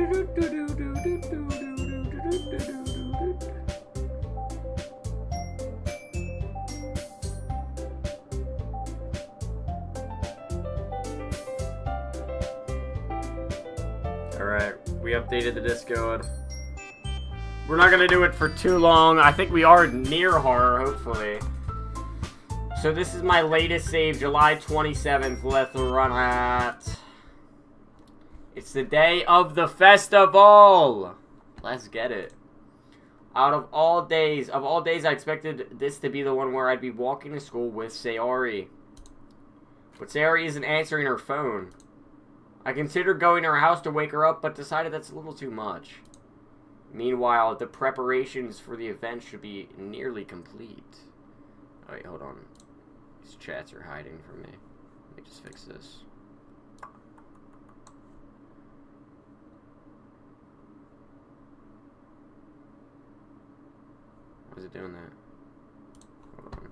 Alright, we updated the Discord. We're not gonna do it for too long. I think we are near horror, hopefully. So this is my latest save, July 27th. Let's run it. It's the day of the festival. Let's get it. Out of all days, I expected this to be the one where I'd be walking to school with Sayori. But Sayori isn't answering her phone. I considered going to her house to wake her up, but decided that's a little too much. Meanwhile, the preparations for the event should be nearly complete. Oh, wait, hold on. These chats are hiding from me. Let me just fix this. Why is it doing that? Hold on.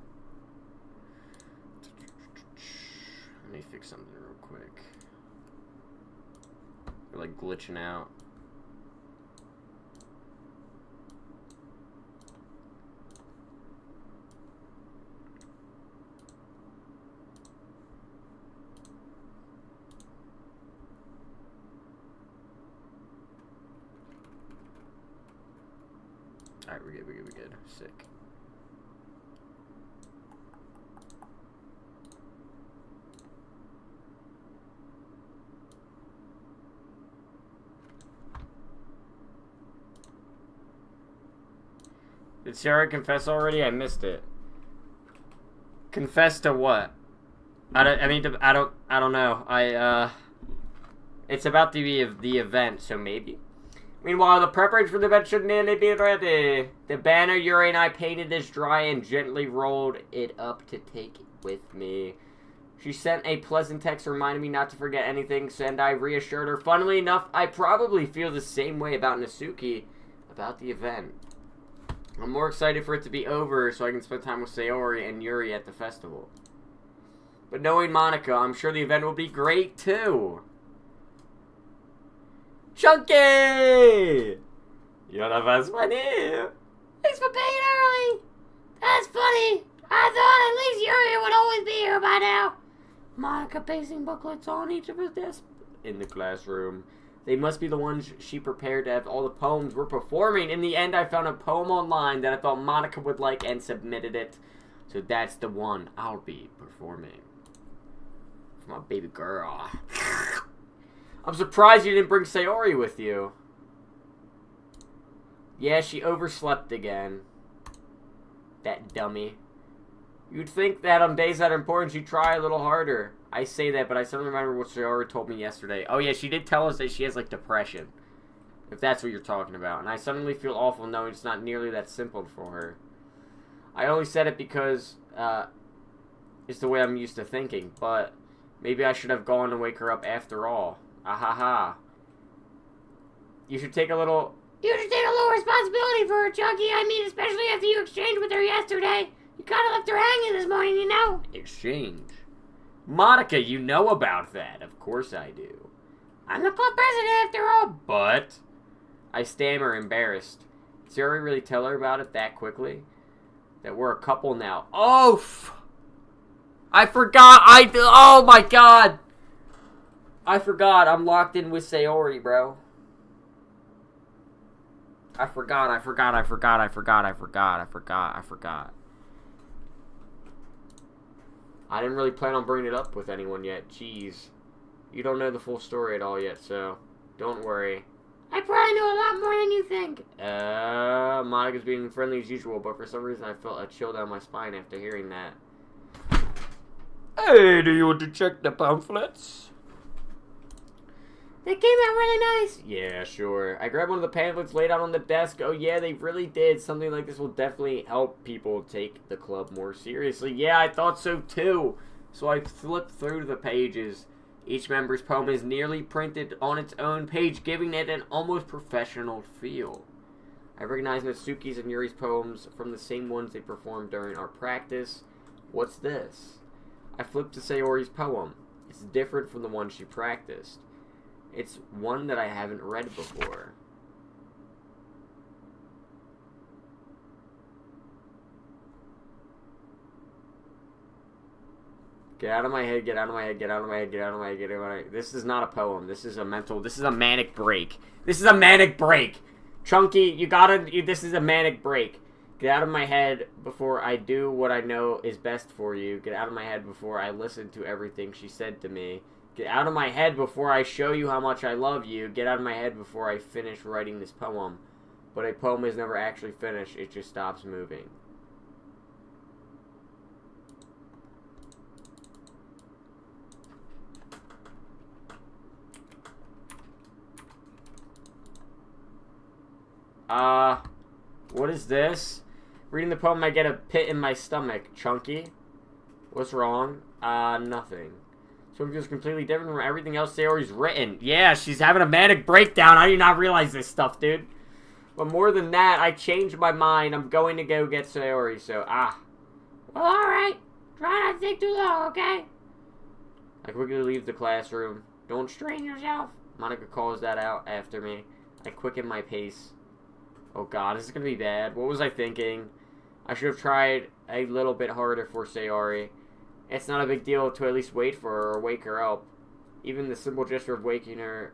Let me fix something real quick. They're like glitching out. Alright, we're good, we're good, we're good. Sick. Did Sarah confess already? I missed it. Confess to what? I don't know. It's about the event, so maybe. Meanwhile, the preparation for the event should nearly be ready. The banner Yuri and I painted this dry and gently rolled it up to take it with me. She sent a pleasant text reminding me not to forget anything, and I reassured her. Funnily enough, I probably feel the same way about Natsuki, about the event. I'm more excited for it to be over so I can spend time with Sayori and Yuri at the festival. But knowing Monica, I'm sure the event will be great too. Chunky! You're the best one here. Thanks for paying early. That's funny. I thought at least Yuri would always be here by now. Monica pasting booklets on each of his desks in the classroom. They must be the ones she prepared to have all the poems we're performing. In the end, I found a poem online that I thought Monica would like and submitted it. So that's the one I'll be performing. For my baby girl. I'm surprised you didn't bring Sayori with you. Yeah, she overslept again. That dummy. You'd think that on days that are important, she'd try a little harder. I say that, but I suddenly remember what Sayori told me yesterday. Oh yeah, she did tell us that she has, like, depression. If that's what you're talking about. And I suddenly feel awful knowing it's not nearly that simple for her. I only said it because, it's the way I'm used to thinking. But maybe I should have gone to wake her up after all. Ahaha. You should take a little... You should take a little responsibility for her, Chucky. I mean, especially after you exchanged with her yesterday. You kind of left her hanging this morning, you know? Exchange? Monica, you know about that. Of course I do. I'm the club president after all. But... I stammer, embarrassed. Did Sayori really tell her about it that quickly? That we're a couple now. Oh! I forgot! Oh my god! I forgot. I'm locked in with Sayori, bro. I forgot. I didn't really plan on bringing it up with anyone yet. Jeez. You don't know the full story at all yet, so don't worry. I probably know a lot more than you think. Monica's being friendly as usual, but for some reason I felt a chill down my spine after hearing that. Hey, do you want to check the pamphlets? They came out really nice. Yeah, sure. I grabbed one of the pamphlets laid out on the desk. Oh yeah, they really did. Something like this will definitely help people take the club more seriously. Yeah, I thought so too. So I flipped through the pages. Each member's poem is nearly printed on its own page, giving it an almost professional feel. I recognize Natsuki's and Yuri's poems from the same ones they performed during our practice. What's this? I flipped to Sayori's poem. It's different from the one she practiced. It's one that I haven't read before. Get out of my head, get out of my head, get out of my head, get out of my head, get out of my head. This is not a poem. This is a manic break. This is a manic break. Chunky, this is a manic break. Get out of my head before I do what I know is best for you. Get out of my head before I listen to everything she said to me. Get out of my head before I show you how much I love you. Get out of my head before I finish writing this poem. But a poem is never actually finished. It just stops moving. What is this? Reading the poem, I get a pit in my stomach. Chunky? What's wrong? Nothing. So it feels completely different from everything else Sayori's written. Yeah, she's having a manic breakdown. How do you not realize this stuff, dude? But more than that, I changed my mind. I'm going to go get Sayori, so, Well, alright. Try not to take too long, okay? I quickly leave the classroom. Don't strain yourself. Monica calls that out after me. I quicken my pace. Oh god, this is gonna be bad. What was I thinking? I should have tried a little bit harder for Sayori. It's not a big deal to at least wait for her or wake her up. Even the simple gesture of walking her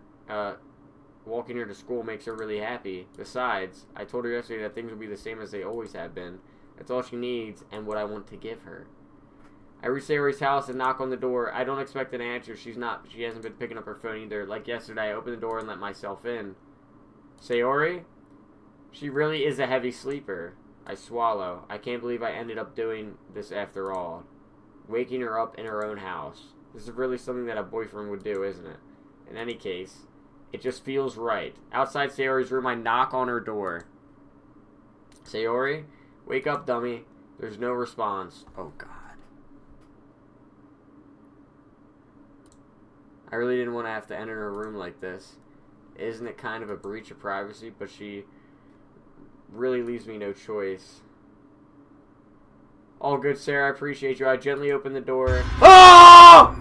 to school makes her really happy. Besides, I told her yesterday that things will be the same as they always have been. That's all she needs and what I want to give her. I reach Sayori's house and knock on the door. I don't expect an answer. She hasn't been picking up her phone either. Like yesterday, I opened the door and let myself in. Sayori? She really is a heavy sleeper. I swallow. I can't believe I ended up doing this after all. Waking her up in her own house. This is really something that a boyfriend would do, isn't it? In any case, it just feels right. Outside Sayori's room, I knock on her door. Sayori? Wake up, dummy. There's no response. Oh, God. I really didn't want to have to enter her room like this. Isn't it kind of a breach of privacy? But she really leaves me no choice. All good, Sarah. I appreciate you. I gently open the door. Oh!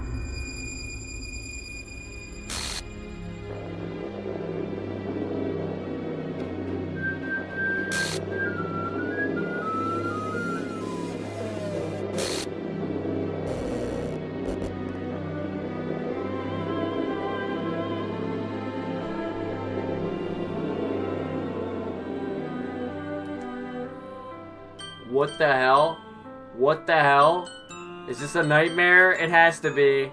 What the hell? What the hell? Is this a nightmare? It has to be.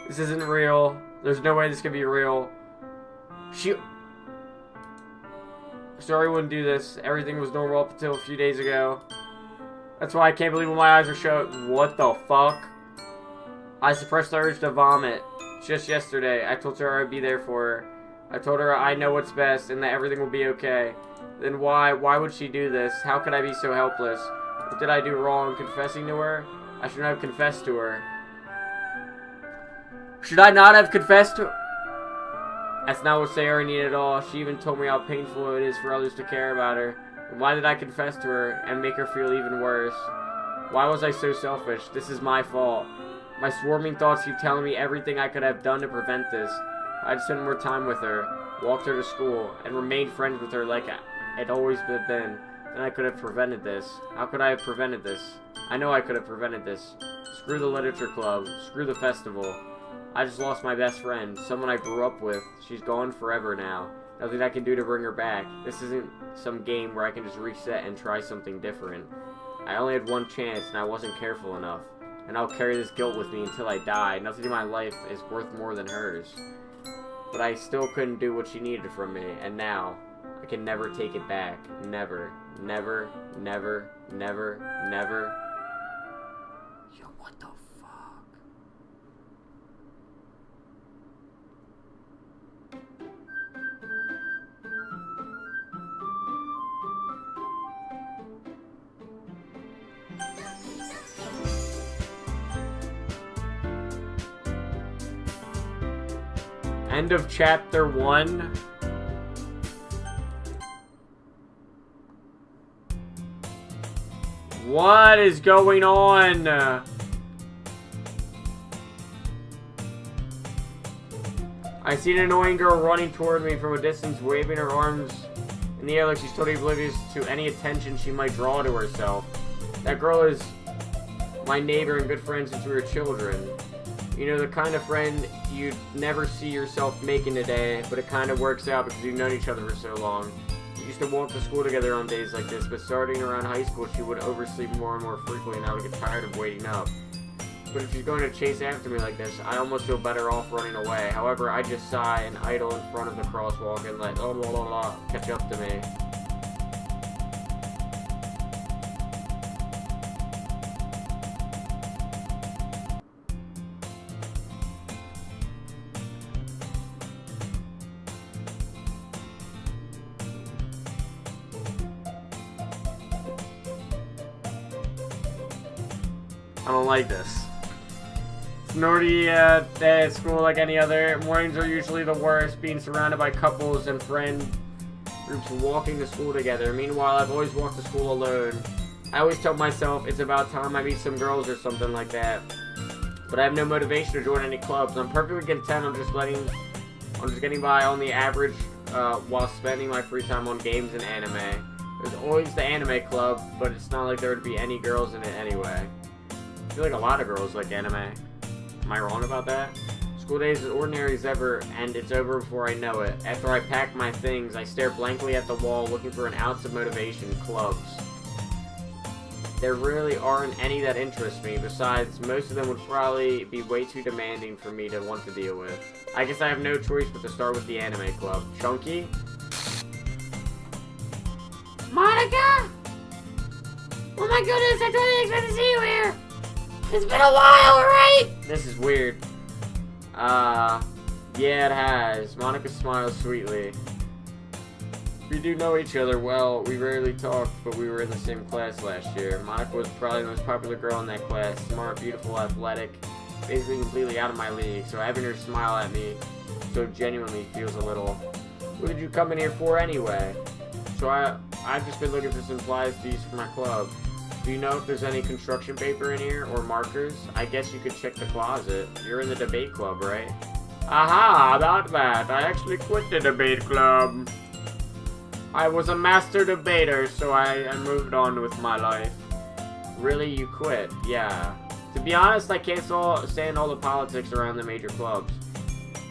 This isn't real. There's no way this could be real. Sorry, wouldn't do this. Everything was normal up until a few days ago. That's why I can't believe when my eyes are shut. What the fuck? I suppressed the urge to vomit. Just yesterday, I told her I'd be there for her. I told her I know what's best and that everything will be okay. Then why would she do this? How could I be so helpless? What did I do wrong? Confessing to her? I shouldn't have confessed to her. Should I not have confessed to her? That's not what Sayori needed at all. She even told me how painful it is for others to care about her. And why did I confess to her and make her feel even worse? Why was I so selfish? This is my fault. My swarming thoughts keep telling me everything I could have done to prevent this. I'd spent more time with her, walked her to school, and remained friends with her like it always been. Then I could have prevented this. How could I have prevented this? I know I could have prevented this. Screw the literature club. Screw the festival. I just lost my best friend, someone I grew up with. She's gone forever now. Nothing I can do to bring her back. This isn't some game where I can just reset and try something different. I only had one chance and I wasn't careful enough. And I'll carry this guilt with me until I die. Nothing in my life is worth more than hers. But I still couldn't do what she needed from me, and now I can never take it back. Never, never, never, never, never. Yo, what the fuck? End of chapter 1. What is going on? I see an annoying girl running toward me from a distance, waving her arms in the air like she's totally oblivious to any attention she might draw to herself. That girl is my neighbor and good friend since we were children. You know, the kind of friend you'd never see yourself making today, but it kind of works out because you've known each other for so long. We used to walk to school together on days like this, but starting around high school, she would oversleep more and more frequently, and I would get tired of waiting up. But if she's going to chase after me like this, I almost feel better off running away. However, I just sigh and idle in front of the crosswalk and let catch up to me. I don't like this. It's an already day at school like any other. Mornings are usually the worst, being surrounded by couples and friend groups walking to school together. Meanwhile, I've always walked to school alone. I always tell myself it's about time I meet some girls or something like that. But I have no motivation to join any clubs. I'm perfectly content on just getting by on the average while spending my free time on games and anime. There's always the anime club, but it's not like there would be any girls in it anyway. I feel like a lot of girls like anime. Am I wrong about that? School day is as ordinary as ever, and it's over before I know it. After I pack my things, I stare blankly at the wall looking for an ounce of motivation. Clubs. There really aren't any that interest me. Besides, most of them would probably be way too demanding for me to want to deal with. I guess I have no choice but to start with the anime club. Chunky? Monica? Oh my goodness, I totally didn't expect to see you here. It's been a while, right? This is weird. Yeah, it has. Monica smiles sweetly. We do know each other well. We rarely talked, but we were in the same class last year. Monica was probably the most popular girl in that class. Smart, beautiful, athletic. Basically completely out of my league. So having her smile at me so genuinely feels a little... What did you come in here for anyway? So I've just been looking for some supplies to use for my club. Do you know if there's any construction paper in here or markers? I guess you could check the closet. You're in the debate club, right? Aha, about that. I actually quit the debate club. I was a master debater, so I moved on with my life. Really, you quit? Yeah. To be honest, I can't stand all the politics around the major clubs.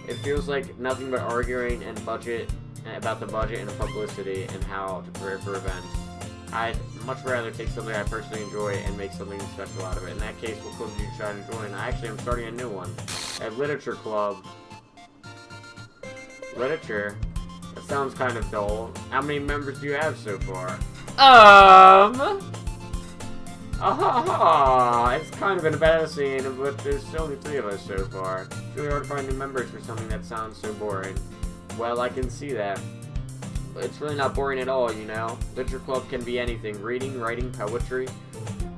It feels like nothing but arguing and about the budget and publicity and how to prepare for events. I'd much rather take something I personally enjoy and make something special out of it. In that case, what club do you try to join? I'm starting a new one. A literature club. Literature? That sounds kind of dull. How many members do you have so far? It's kind of embarrassing, but there's still only 3 of us so far. It's really hard to find new members for something that sounds so boring. Well, I can see that. It's really not boring at all, you know? Literature club can be anything. Reading, writing, poetry.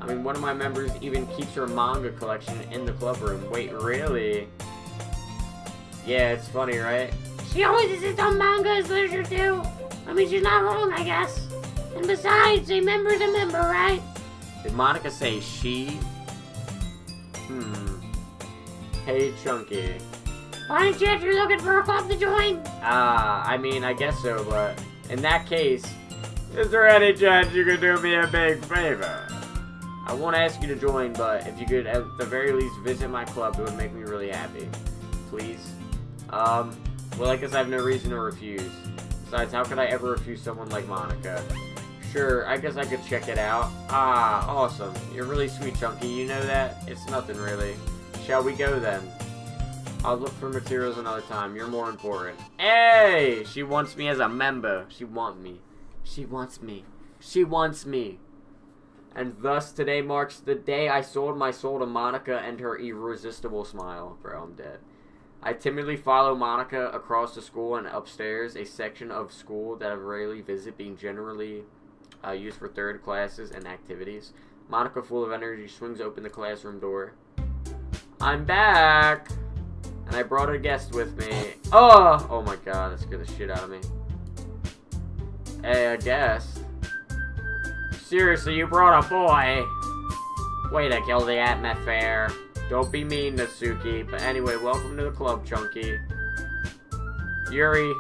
I mean, one of my members even keeps her manga collection in the club room. Wait, really? Yeah, it's funny, right? She always insists on manga as literature too. I mean, she's not wrong, I guess. And besides, a member's a member, right? Did Monica say she? Hey, Chunky. Why didn't you if you're looking for a club to join? I mean, I guess so, but in that case, is there any chance you could do me a big favor? I won't ask you to join, but if you could at the very least visit my club, it would make me really happy. Please? Well, I guess I have no reason to refuse. Besides, how could I ever refuse someone like Monica? Sure, I guess I could check it out. Ah, awesome. You're really sweet, Chunky. You know that? It's nothing, really. Shall we go, then? I'll look for materials another time. You're more important. Hey! She wants me as a member. She wants me. She wants me. She wants me. And thus, today marks the day I sold my soul to Monica and her irresistible smile. Bro, I'm dead. I timidly follow Monica across the school and upstairs, a section of school that I rarely visit, being generally used for third classes and activities. Monica, full of energy, swings open the classroom door. I'm back! And I brought a guest with me. Oh my god, that scared the shit out of me. Hey, a guest? Seriously, you brought a boy? Way to kill the atmosphere. Don't be mean, Natsuki. But anyway, welcome to the club, Chunky. Yuri.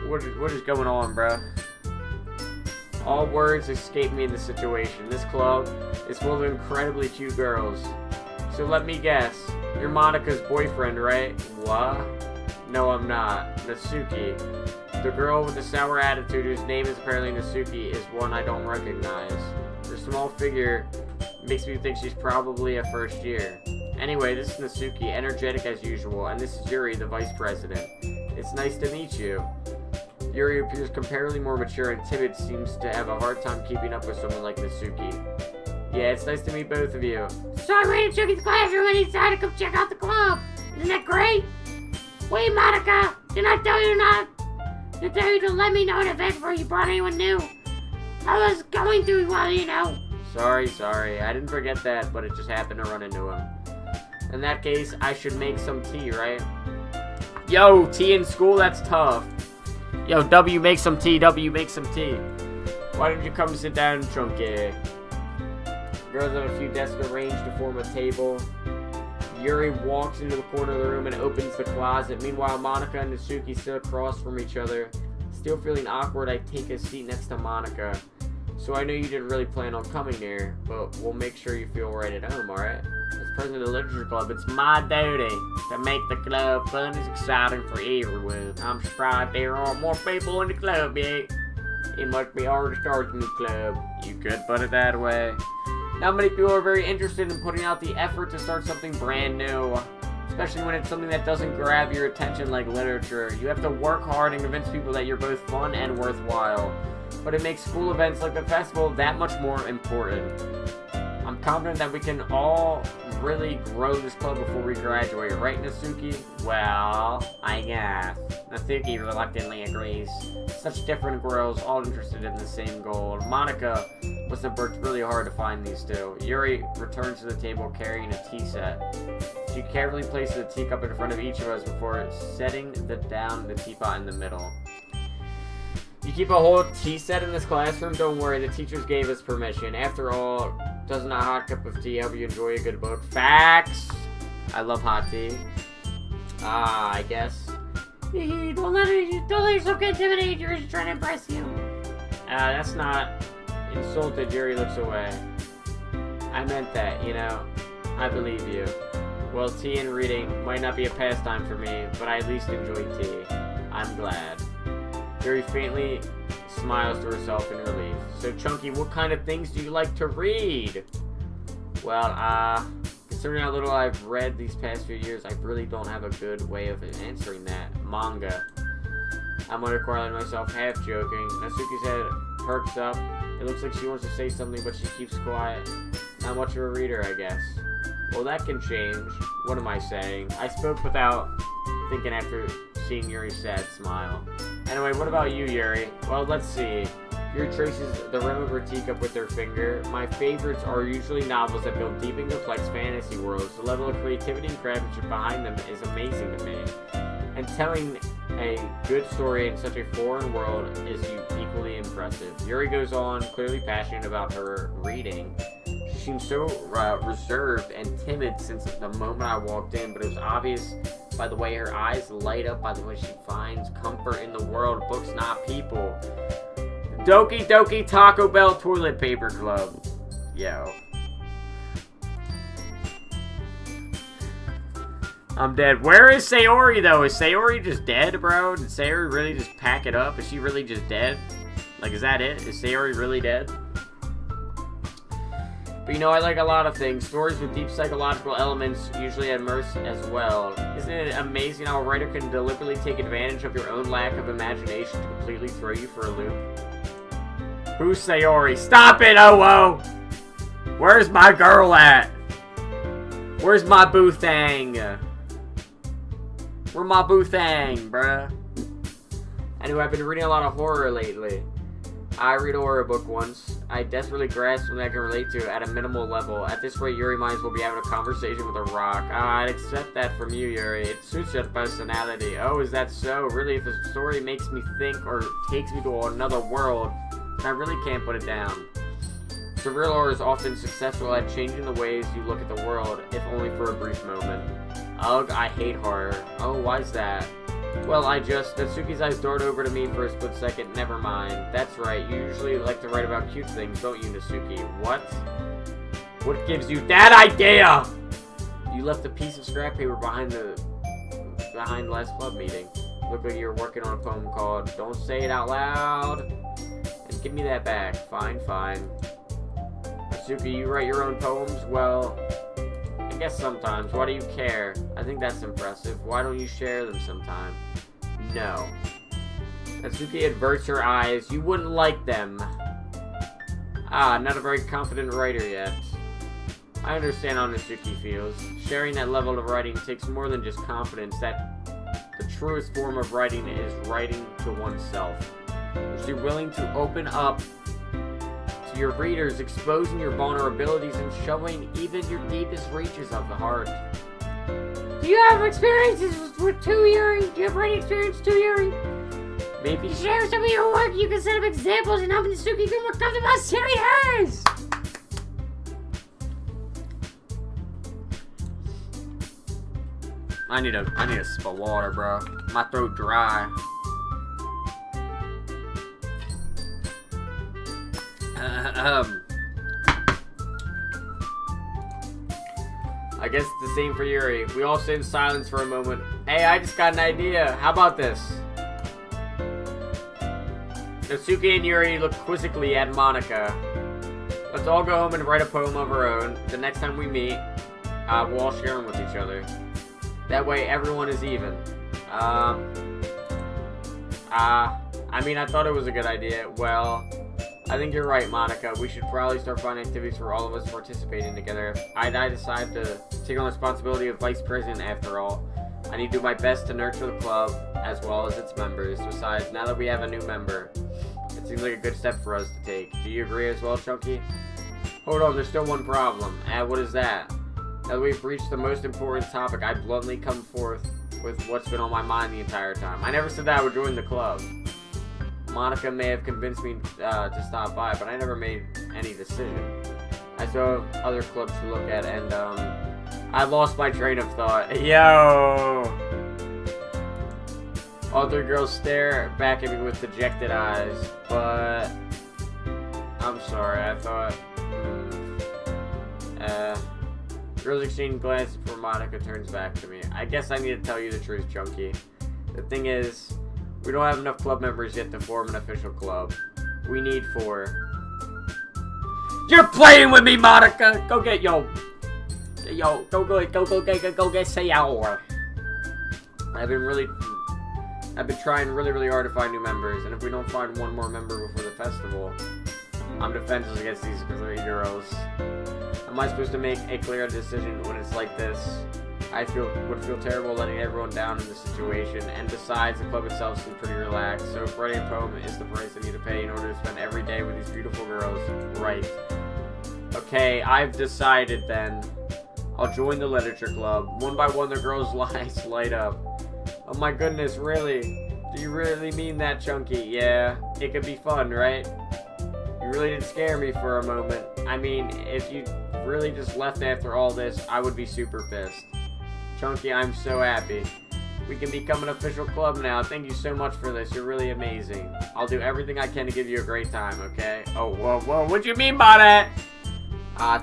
What is going on, bruh? All words escape me in this situation. This club is full of incredibly cute girls. So let me guess. You're Monika's boyfriend, right? What? No, I'm not. Natsuki. The girl with the sour attitude whose name is apparently Natsuki is one I don't recognize. Her small figure makes me think she's probably a first year. Anyway, this is Natsuki, energetic as usual, and this is Yuri, the vice president. It's nice to meet you. Yuri appears comparatively more mature and timid, seems to have a hard time keeping up with someone like Natsuki. Yeah, it's nice to meet both of you. So I ran to Chucky's classroom and he decided to come check out the club. Isn't that great? Wait, Monica, didn't I tell you not? Did I tell you to let me know in advance before you brought anyone new? I was going to, well, you know. Sorry. I didn't forget that, but it just happened to run into him. In that case, I should make some tea, right? Yo, tea in school? That's tough. Yo, W, make some tea. W, make some tea. Why don't you come sit down, Chunky? Girls have a few desks arranged to form a table. Yuri walks into the corner of the room and opens the closet. Meanwhile, Monika and Natsuki sit across from each other. Still feeling awkward, I take a seat next to Monika. So I know you didn't really plan on coming here, but we'll make sure you feel right at home, alright? As president of the literature club, it's my duty to make the club fun and exciting for everyone. I'm surprised there aren't more people in the club yet. It must be hard to start a new club. You could put it that way. Not many people are very interested in putting out the effort to start something brand new, especially when it's something that doesn't grab your attention like literature. You have to work hard and convince people that you're both fun and worthwhile, but it makes school events like the festival that much more important. I'm confident that we can all really grow this club before we graduate, right, Natsuki? Well, I guess. Natsuki reluctantly agrees. Such different girls, all interested in the same goal. Monika must have worked really hard to find these two. Yuri returns to the table carrying a tea set. She carefully places a teacup in front of each of us before setting down the teapot in the middle. You keep a whole tea set in this classroom? Don't worry, the teachers gave us permission. After all, doesn't a hot cup of tea help you enjoy a good book? Facts! I love hot tea. I guess. Don't let yourself get intimidated. You're just trying to impress you. That's not insulted. Yuri looks away. I meant that, you know. I believe you. Well, tea and reading might not be a pastime for me, but I at least enjoy tea. I'm glad. Yuri faintly smiles to herself in relief. So, Chunky, what kind of things do you like to read? Well, considering how little I've read these past few years, I really don't have a good way of answering that. Manga. I muttered quietly to myself, half joking. Natsuki's head perks up. It looks like she wants to say something, but she keeps quiet. Not much of a reader, I guess. Well, that can change. What am I saying? I spoke without thinking after seeing Yuri's sad smile. Anyway, what about you, Yuri? Well, let's see. Yuri traces the rim of her teacup with her finger. My favorites are usually novels that build deep and complex fantasy worlds. The level of creativity and craftsmanship behind them is amazing to me. And telling a good story in such a foreign world is equally impressive. Yuri goes on, clearly passionate about her reading. She seems so reserved and timid since the moment I walked in, but it was obvious by the way her eyes light up, by the way she finds comfort in the world, books, not people. Doki Doki Taco Bell Toilet Paper Club. Yo. I'm dead. Where is Sayori, though? Is Sayori just dead, bro? Did Sayori really just pack it up? Is she really just dead? Like, is that it? Is Sayori really dead? But you know, I like a lot of things. Stories with deep psychological elements usually immerse as well. Isn't it amazing how a writer can deliberately take advantage of your own lack of imagination to completely throw you for a loop? Who's Sayori? Stop it, oh! Where's my girl at? Where's my boo thang? Where my boo thang, bruh? Anyway, I've been reading a lot of horror lately. I read a horror book once. I desperately grasp something I can relate to at a minimal level. At this rate, Yuri might as well be having a conversation with a rock. I'd accept that from you, Yuri. It suits your personality. Oh, is that so? Really, if a story makes me think or takes me to another world, then I really can't put it down. Surreal horror is often successful at changing the ways you look at the world, if only for a brief moment. Ugh, I hate horror. Oh, why's that? Well, Natsuki's eyes dart over to me for a split second. Never mind. That's right, you usually like to write about cute things, don't you, Natsuki? What? What gives you that idea? You left a piece of scrap paper behind last club meeting. Looked like you were working on a poem called Don't Say It Out Loud. And give me that back. Fine, fine. Natsuki, you write your own poems? Well, I guess sometimes. Why do you care? I think that's impressive. Why don't you share them sometime? No. Natsuki averts her eyes. You wouldn't like them. Ah, not a very confident writer yet. I understand how Natsuki feels. Sharing that level of writing takes more than just confidence. That the truest form of writing is writing to oneself. If you're willing to open up to your readers, exposing your vulnerabilities and showing even your deepest reaches of the heart. Do you have experiences with 2 Yuri? Do you have writing experience 2 Yuri? Maybe. Share some of your work. You can set up examples and help Natsuki feel more comfortable about sharing hers. I need a sip of water, bro. My throat dry. I guess it's the same for Yuri. We all sit in silence for a moment. Hey, I just got an idea. How about this? Natsuki and Yuri look quizzically at Monika. Let's all go home and write a poem of our own. The next time we meet, we'll all share them with each other. That way, everyone is even. I mean, I thought it was a good idea. Well, I think you're right, Monika. We should probably start finding activities for all of us participating together. I decide to take on the responsibility of vice president after all. I need to do my best to nurture the club, as well as its members. Besides, now that we have a new member, it seems like a good step for us to take. Do you agree as well, Chunky? Hold on, there's still one problem. What is that? Now that we've reached the most important topic, I bluntly come forth with what's been on my mind the entire time. I never said that I would join the club. Monika may have convinced me to stop by, but I never made any decision. I still have other clubs to look at, and I lost my train of thought. Yo! All 3 girls stare back at me with dejected eyes, but I'm sorry, I thought... Girls exchange glances before Monika turns back to me. I guess I need to tell you the truth, Chunky. The thing is, we don't have enough club members yet to form an official club. We need 4. You're playing with me, Monika! Go get go get Sayor. I've been trying really hard to find new members, and if we don't find one more member before the festival, I'm defenseless against these 3 girls. Am I supposed to make a clear decision when it's like this? I would feel terrible letting everyone down in this situation, and besides, the club itself seems pretty relaxed, so if writing a poem is the price I need to pay in order to spend every day with these beautiful girls, right. Okay, I've decided then. I'll join the literature club. One by one, the girls' eyes light up. Oh my goodness, really? Do you really mean that, Chunky? Yeah, it could be fun, right? You really did scare me for a moment. I mean, if you really just left after all this, I would be super pissed. Chunky, I'm so happy. We can become an official club now. Thank you so much for this. You're really amazing. I'll do everything I can to give you a great time, okay? Oh, whoa, what do you mean by that?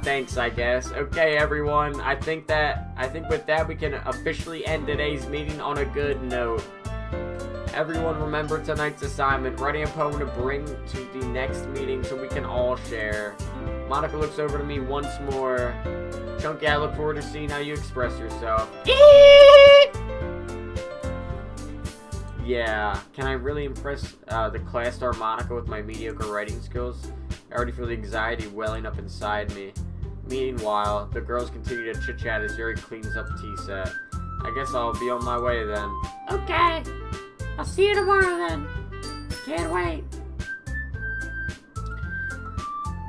Thanks, I guess. Okay, everyone. I think with that, we can officially end today's meeting on a good note. Everyone remember tonight's assignment, writing a poem to bring to the next meeting so we can all share. Monika looks over to me once more. Chunky, I look forward to seeing how you express yourself. Yeah, can I really impress the class star Monika with my mediocre writing skills? I already feel the anxiety welling up inside me. Meanwhile, the girls continue to chit-chat as Yuri cleans up the tea set. I guess I'll be on my way then. Okay. I'll see you tomorrow then. Can't wait.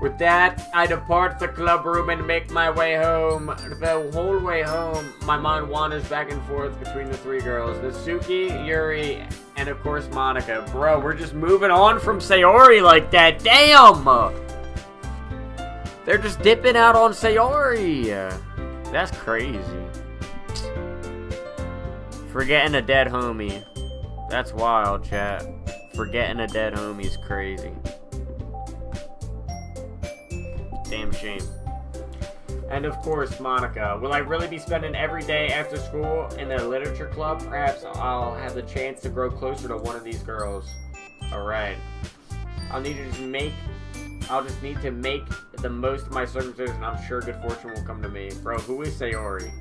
With that, I depart the club room and make my way home. The whole way home, my mind wanders back and forth between the 3 girls. Natsuki, Yuri, and of course Monika. Bro, we're just moving on from Sayori like that. Damn! They're just dipping out on Sayori. That's crazy. Forgetting a dead homie. That's wild, chat. Forgetting a dead homie's crazy. Damn shame. And of course, Monica. Will I really be spending every day after school in a literature club? Perhaps I'll have the chance to grow closer to one of these girls. Alright. I'll just need to make the most of my circumstances, and I'm sure good fortune will come to me. Bro, who is Sayori?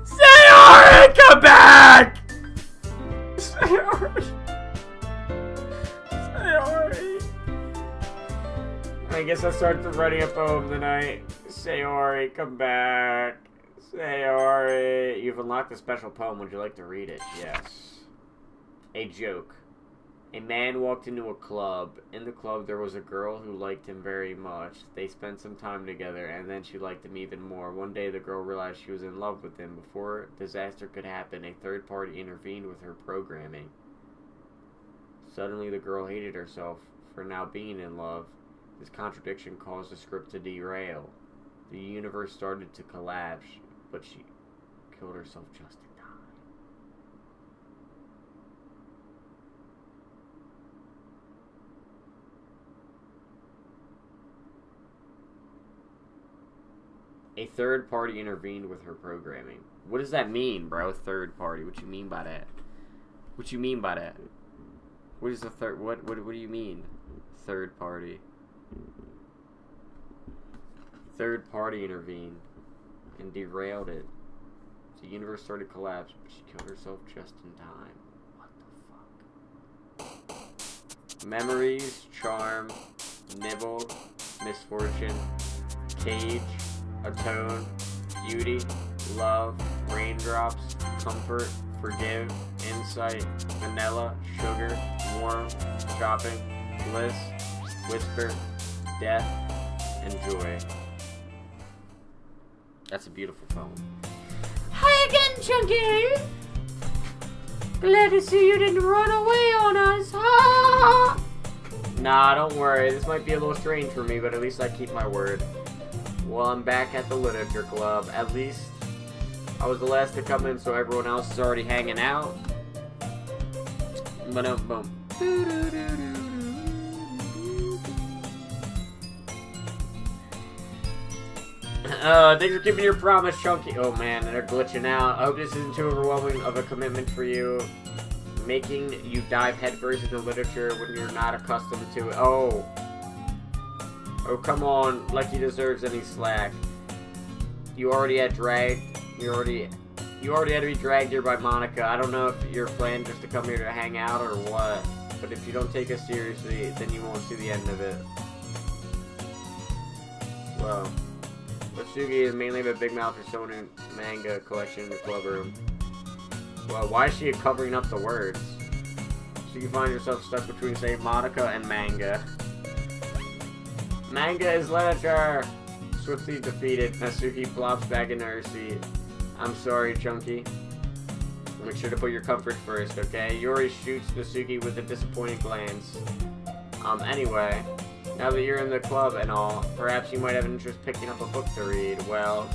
Sayori, come back! Sayori. Sayori. I guess I'll start writing a poem tonight. Sayori, come back. Sayori. You've unlocked a special poem. Would you like to read it? Yes. A joke. A man walked into a club. In the club, there was a girl who liked him very much. They spent some time together, and then she liked him even more. One day, the girl realized she was in love with him. Before disaster could happen, a third party intervened with her programming. Suddenly, the girl hated herself for now being in love. This contradiction caused the script to derail. The universe started to collapse, but she killed herself just in time. A third party intervened with her programming. What does that mean, bro? Third party. What you mean by that? What you mean by that? What is the third? What do you mean? Third party. Third party intervened and derailed it. The universe started to collapse, but she killed herself just in time. What the fuck? Memories, charm, nibbled, misfortune, cage, atone, beauty, love, raindrops, comfort, forgive, insight, vanilla, sugar, warm, shopping, bliss, whisper, death, and joy. That's a beautiful poem. Hi again, Chunky! Glad to see you didn't run away on us. Ah! Nah, don't worry. This might be a little strange for me, but at least I keep my word. Well, I'm back at the literature club. At least I was the last to come in, so everyone else is already hanging out. Boom. Thanks for keeping your promise, Chunky. Oh man, they're glitching out. I hope this isn't too overwhelming of a commitment for you. Making you dive headfirst into literature when you're not accustomed to it. Oh, come on, like he deserves any slack. You already had dragged. You already had to be dragged here by Monica. I don't know if your plan just to come here to hang out or what. But if you don't take us seriously, then you won't see the end of it. Well, Watsugi is mainly a big mouth for someone in manga collection in the club room. Well, why is she covering up the words? So you find yourself stuck between, say, Monica and manga. Manga is literature! Swiftly defeated, Natsuki plops back into her seat. I'm sorry, Chunky. Make sure to put your comfort first, okay? Yuri shoots Natsuki with a disappointed glance. Anyway, now that you're in the club and all, perhaps you might have an interest picking up a book to read. Well,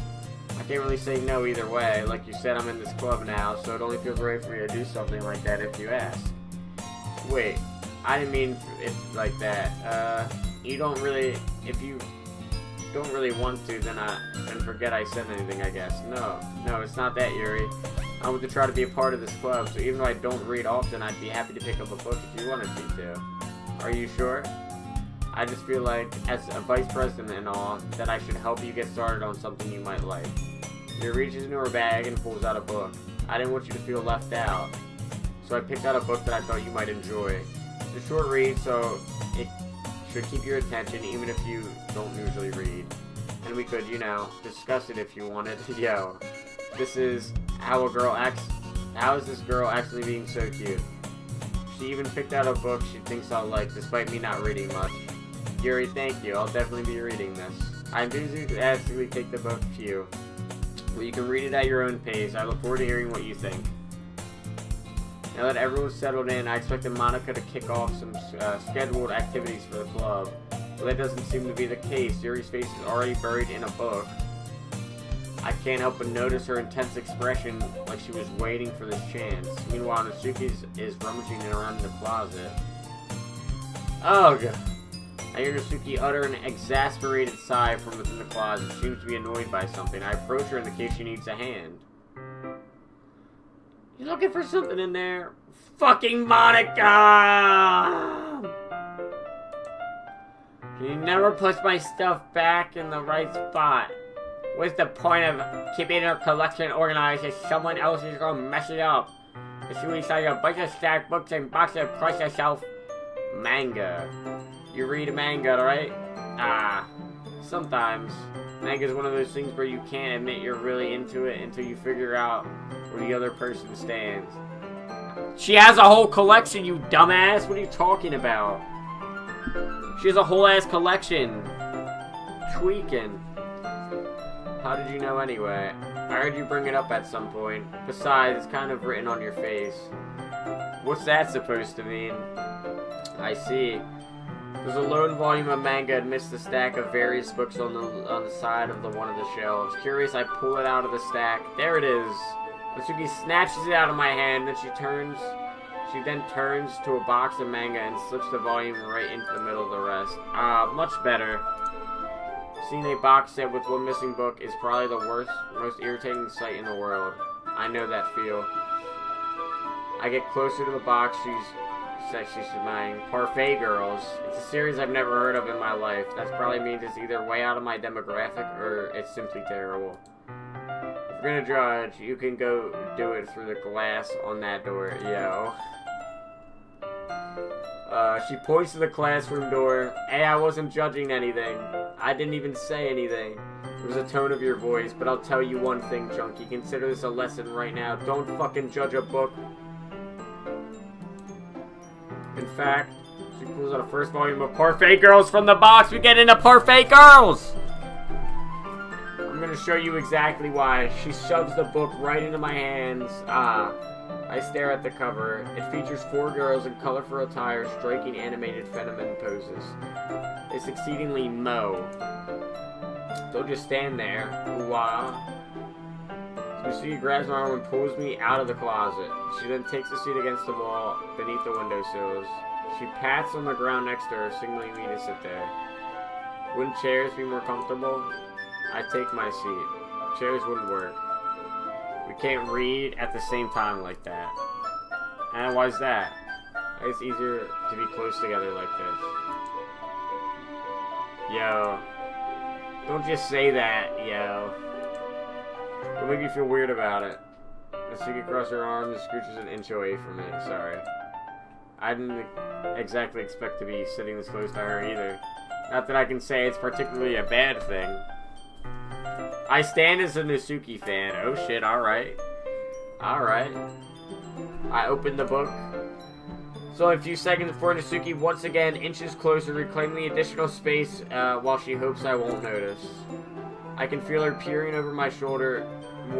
I can't really say no either way. Like you said, I'm in this club now, so it only feels right for me to do something like that if you ask. Wait, I didn't mean it like that. If you don't really want to, then forget I said anything, I guess. No, it's not that, Yuri. I want to try to be a part of this club, so even though I don't read often, I'd be happy to pick up a book if you wanted me to. Are you sure? I just feel like, as a vice president and all, that I should help you get started on something you might like. Yuri reaches into her bag and pulls out a book. I didn't want you to feel left out, so I picked out a book that I thought you might enjoy. It's a short read, so it should keep your attention even if you don't usually read. And we could, discuss it if you wanted. Yo, this is how is this girl actually being so cute? She even picked out a book she thinks I'll like, despite me not reading much. Yuri, thank you. I'll definitely be reading this. I enthusiastically take the book to you. Well, you can read it at your own pace. I look forward to hearing what you think. Now that everyone's settled in, I expected Monica to kick off some scheduled activities for the club. But that doesn't seem to be the case. Yuri's face is already buried in a book. I can't help but notice her intense expression, like she was waiting for this chance. Meanwhile, Natsuki is rummaging around in the closet. Ugh! I hear Natsuki utter an exasperated sigh from within the closet. She seems to be annoyed by something. I approach her in the case she needs a hand. You looking for something in there? Fucking Monica! Can you never put my stuff back in the right spot? What's the point of keeping her collection organized if someone else is gonna mess it up? If you inside a bunch of stacked books and box of crush yourself manga. You read manga, right? Sometimes. Manga is one of those things where you can't admit you're really into it until you figure out where the other person stands. She has a whole collection, you dumbass! What are you talking about? She has a whole ass collection. Tweaking. How did you know anyway? I heard you bring it up at some point. Besides, it's kind of written on your face. What's that supposed to mean? I see. There's a lone volume of manga amidst the stack of various books on the side of one of the shelves. Curious, I pull it out of the stack. There it is. Natsuki snatches it out of my hand, then she then turns to a box of manga and slips the volume right into the middle of the rest. Much better. Seeing a box set with one missing book is probably the worst, most irritating sight in the world. I know that feel. I get closer to the box. She's mine. Parfait Girls. It's a series I've never heard of in my life. That probably means it's either way out of my demographic or it's simply terrible. If you're gonna judge, you can go do it through the glass on that door, yo. She points to the classroom door. Hey, I wasn't judging anything. I didn't even say anything. It was the tone of your voice, but I'll tell you one thing, Chunky. Consider this a lesson right now. Don't fucking judge a book. In fact, she pulls out a first volume of Parfait Girls from the box. We get into Parfait Girls! I'm gonna show you exactly why. She shoves the book right into my hands. I stare at the cover. It features 4 girls in colorful attire, striking animated feminine poses. It's exceedingly mo. They'll just stand there. Ooh-wah. So she grabs my arm and pulls me out of the closet. She then takes a seat against the wall beneath the windowsills. She pats on the ground next to her, signaling me to sit there. Wouldn't chairs be more comfortable? I take my seat. Chairs wouldn't work. We can't read at the same time like that. And why's that? It's easier to be close together like this. Yo. Don't just say that, yo. It'll make me feel weird about it. Natsuki across her arm and scooches an inch away from me. Sorry. I didn't exactly expect to be sitting this close to her either. Not that I can say it's particularly a bad thing. I stand as a Natsuki fan. Oh shit, alright. Alright. I open the book. So a few seconds before Natsuki once again inches closer, reclaiming the additional space while she hopes I won't notice. I can feel her peering over my shoulder, much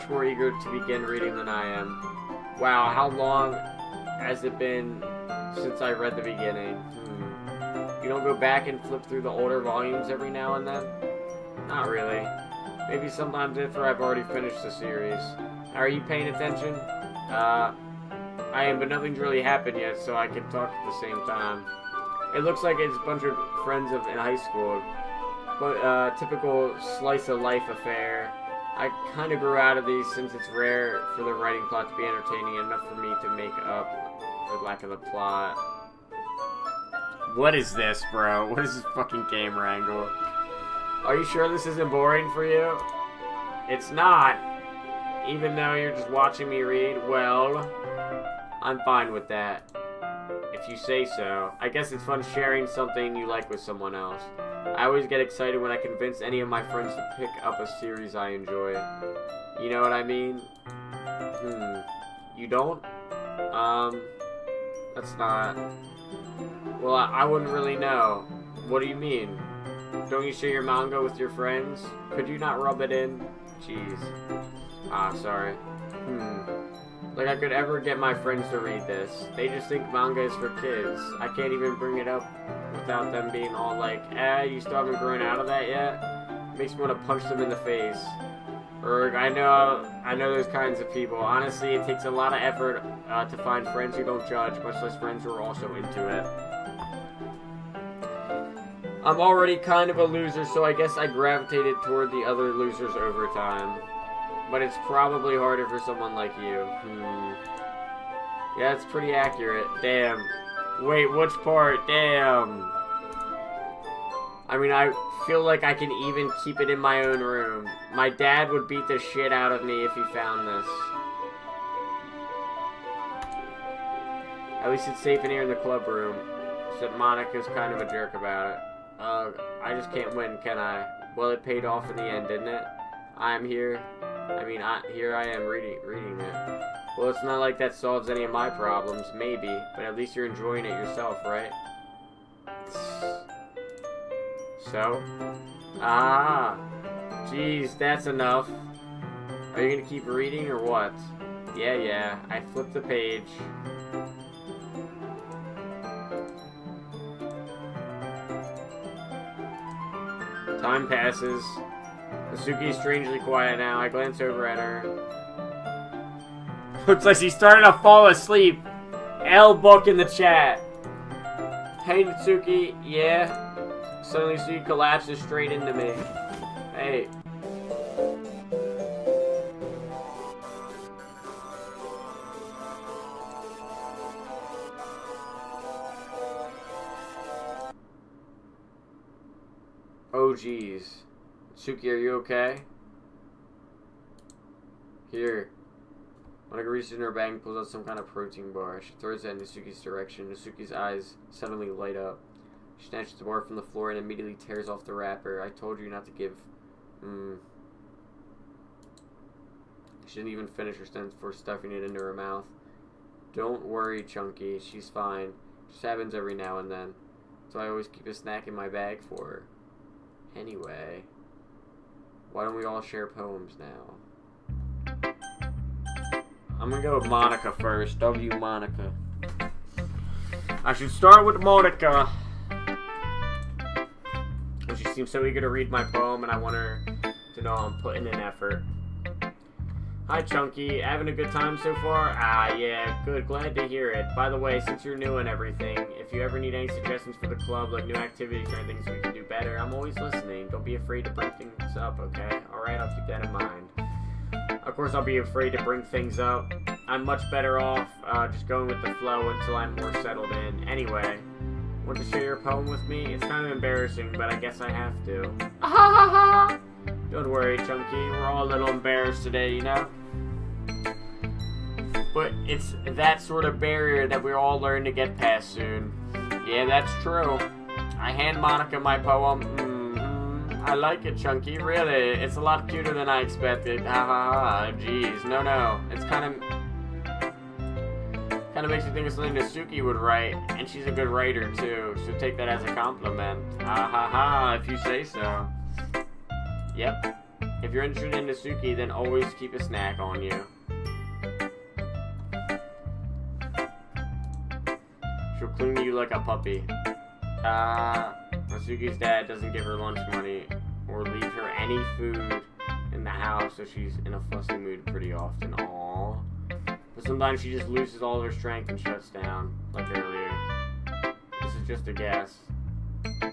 more eager to begin reading than I am. Wow, how long has it been since I read the beginning? You don't go back and flip through the older volumes every now and then? Not really. Maybe sometimes after I've already finished the series. Are you paying attention? I am, but nothing's really happened yet, so I can talk at the same time. It looks like it's a bunch of friends in high school. But, typical slice-of-life affair. I kind of grew out of these since it's rare for the writing plot to be entertaining enough for me to make up for lack of the plot. What is this, bro? What is this fucking camera angle? Are you sure this isn't boring for you? It's not. Even though you're just watching me read, well, I'm fine with that. If you say so. I guess it's fun sharing something you like with someone else. I always get excited when I convince any of my friends to pick up a series I enjoy. You know what I mean? You don't? That's not... Well, I wouldn't really know. What do you mean? Don't you share your manga with your friends? Could you not rub it in? Jeez. Sorry. Like I could ever get my friends to read this. They just think manga is for kids. I can't even bring it up without them being all like, you still haven't grown out of that yet? Makes me want to punch them in the face. Or I know those kinds of people. Honestly, it takes a lot of effort to find friends who don't judge, much less friends who are also into it. I'm already kind of a loser, so I guess I gravitated toward the other losers over time. But it's probably harder for someone like you. Yeah, it's pretty accurate. Damn. Wait, which part? Damn. I mean, I feel like I can even keep it in my own room. My dad would beat the shit out of me if he found this. At least it's safe in here in the club room. Except Monica's kind of a jerk about it. I just can't win, can I? Well, it paid off in the end, didn't it? I'm here. I mean, here I am reading it. Well, it's not like that solves any of my problems. Maybe. But at least you're enjoying it yourself, right? So? Ah! Jeez, that's enough. Are you gonna keep reading or what? Yeah. I flipped the page. Time passes. Asuki's strangely quiet now. I glance over at her. Looks like she's starting to fall asleep. L book in the chat. Hey, Natsuki. Yeah? Suddenly Suki collapses straight into me. Hey. Oh, jeez. Suki, are you okay? Here. Monica reaches in her bag and pulls out some kind of protein bar. She throws it in Natsuki's direction. Natsuki's eyes suddenly light up. She snatches the bar from the floor and immediately tears off the wrapper. I told you not to give... She didn't even finish her sentence before stuffing it into her mouth. Don't worry, Chunky. She's fine. It just happens every now and then. So I always keep a snack in my bag for her. Anyway, why don't we all share poems now? I'm gonna go with Monica first. W Monica. I should start with Monica. She seems so eager to read my poem, and I want her to know I'm putting in effort. Hi, Chunky. Having a good time so far? Ah, yeah, good. Glad to hear it. By the way, since you're new and everything, if you ever need any suggestions for the club, like new activities or anything so we can do better, I'm always listening. Don't be afraid to bring things up, okay? Alright, I'll keep that in mind. Of course, I'll be afraid to bring things up. I'm much better off just going with the flow until I'm more settled in. Anyway, want to share your poem with me? It's kind of embarrassing, but I guess I have to. Don't worry, Chunky. We're all a little embarrassed today, you know? But it's that sort of barrier that we all learn to get past soon. Yeah, that's true. I hand Monica my poem. I like it, Chunky. Really, it's a lot cuter than I expected. Ha ha ha. Jeez, no. It's kind of makes me think of something Natsuki would write, and she's a good writer too. So take that as a compliment. Ha ha ha. If you say so. Yep. If you're interested in Natsuki, then always keep a snack on you. She'll cling to you like a puppy. Natsuki's dad doesn't give her lunch money or leave her any food in the house, so she's in a fussy mood pretty often. Aww. But sometimes she just loses all of her strength and shuts down, like earlier. This is just a guess,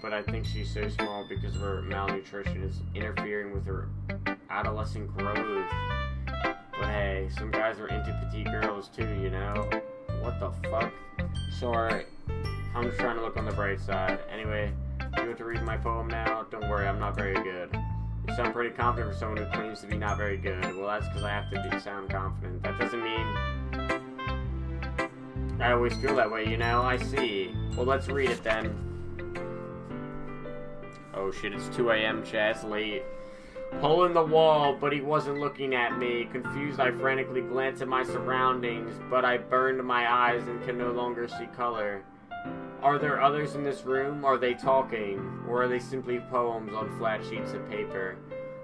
but I think she's so small because of her malnutrition is interfering with her adolescent growth. But hey, some guys are into petite girls too, you know? What the fuck? Sorry, I'm just trying to look on the bright side. Anyway, you want to read my poem now? Don't worry, I'm not very good. You sound pretty confident for someone who claims to be not very good. Well, that's because I have to sound confident. That doesn't mean I always feel that way, you know? I see. Well, let's read it then. Oh shit, it's 2 a.m. chat, it's late. Hole in the wall, but he wasn't looking at me. Confused, I frantically glanced at my surroundings, but I burned my eyes and can no longer see color. Are there others in this room? Are they talking? Or are they simply poems on flat sheets of paper?